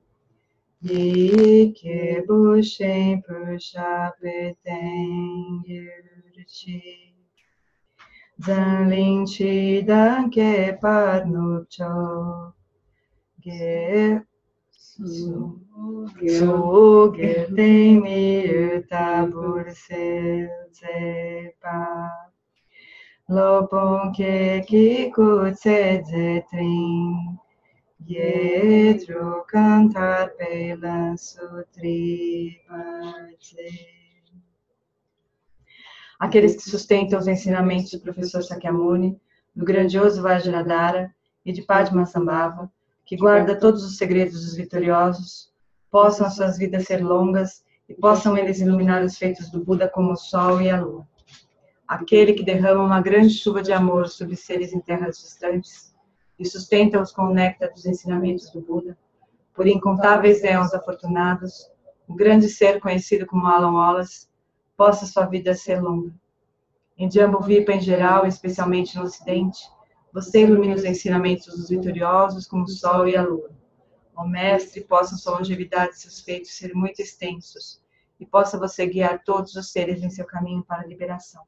Yike bushen pusha peten yurchi. Zanlin chi danke parnupcho. So tem mi tabur selzepa. Lopon ke kikutse zetrin. Yedro cantar pelan sutri pate. Aqueles que sustentam os ensinamentos do professor Sakyamuni, do grandioso Vajradhara e de Padmasambhava, que guarda todos os segredos dos vitoriosos, possam as suas vidas ser longas e possam eles iluminar os feitos do Buda como o sol e a lua. Aquele que derrama uma grande chuva de amor sobre seres em terras distantes e sustenta-os com o néctar dos ensinamentos do Buda, por incontáveis éons afortunados, o grande ser conhecido como Alan Wallace, possa sua vida ser longa. Em Jambudvipa em geral, especialmente no Ocidente, você ilumina os ensinamentos dos vitoriosos como o sol e a lua. Ó Mestre, possa sua longevidade e seus feitos ser muito extensos, e possa você guiar todos os seres em seu caminho para a liberação.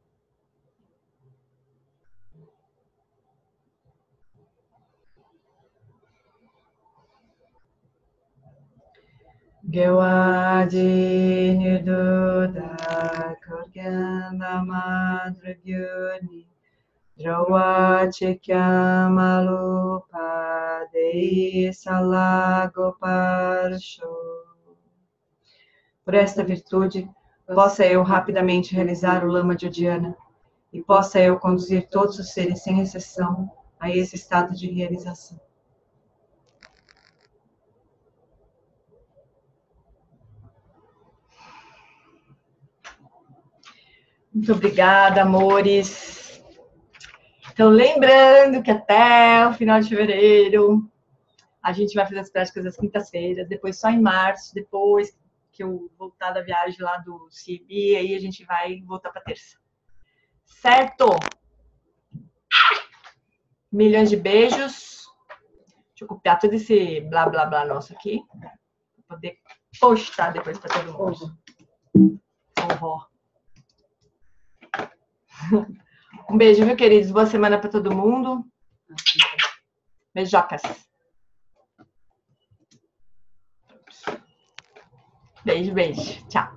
Gewadi Nirduda Kurganda Madragyuni Drowa Chikyamalupa Dei Salagoparsho. Por esta virtude, possa eu rapidamente realizar o Lama de Udiana e possa eu conduzir todos os seres sem exceção a esse estado de realização. Muito obrigada, amores. Então, lembrando que até o final de fevereiro a gente vai fazer as práticas das quintas-feiras, depois só em março, depois que eu voltar da viagem lá do CIB, aí a gente vai voltar para terça. Certo? Milhões de beijos. Deixa eu copiar todo esse blá blá blá nosso aqui, para poder postar depois para todo mundo. Um beijo, viu, queridos? Boa semana para todo mundo. Beijocas. Beijo, beijo. Tchau.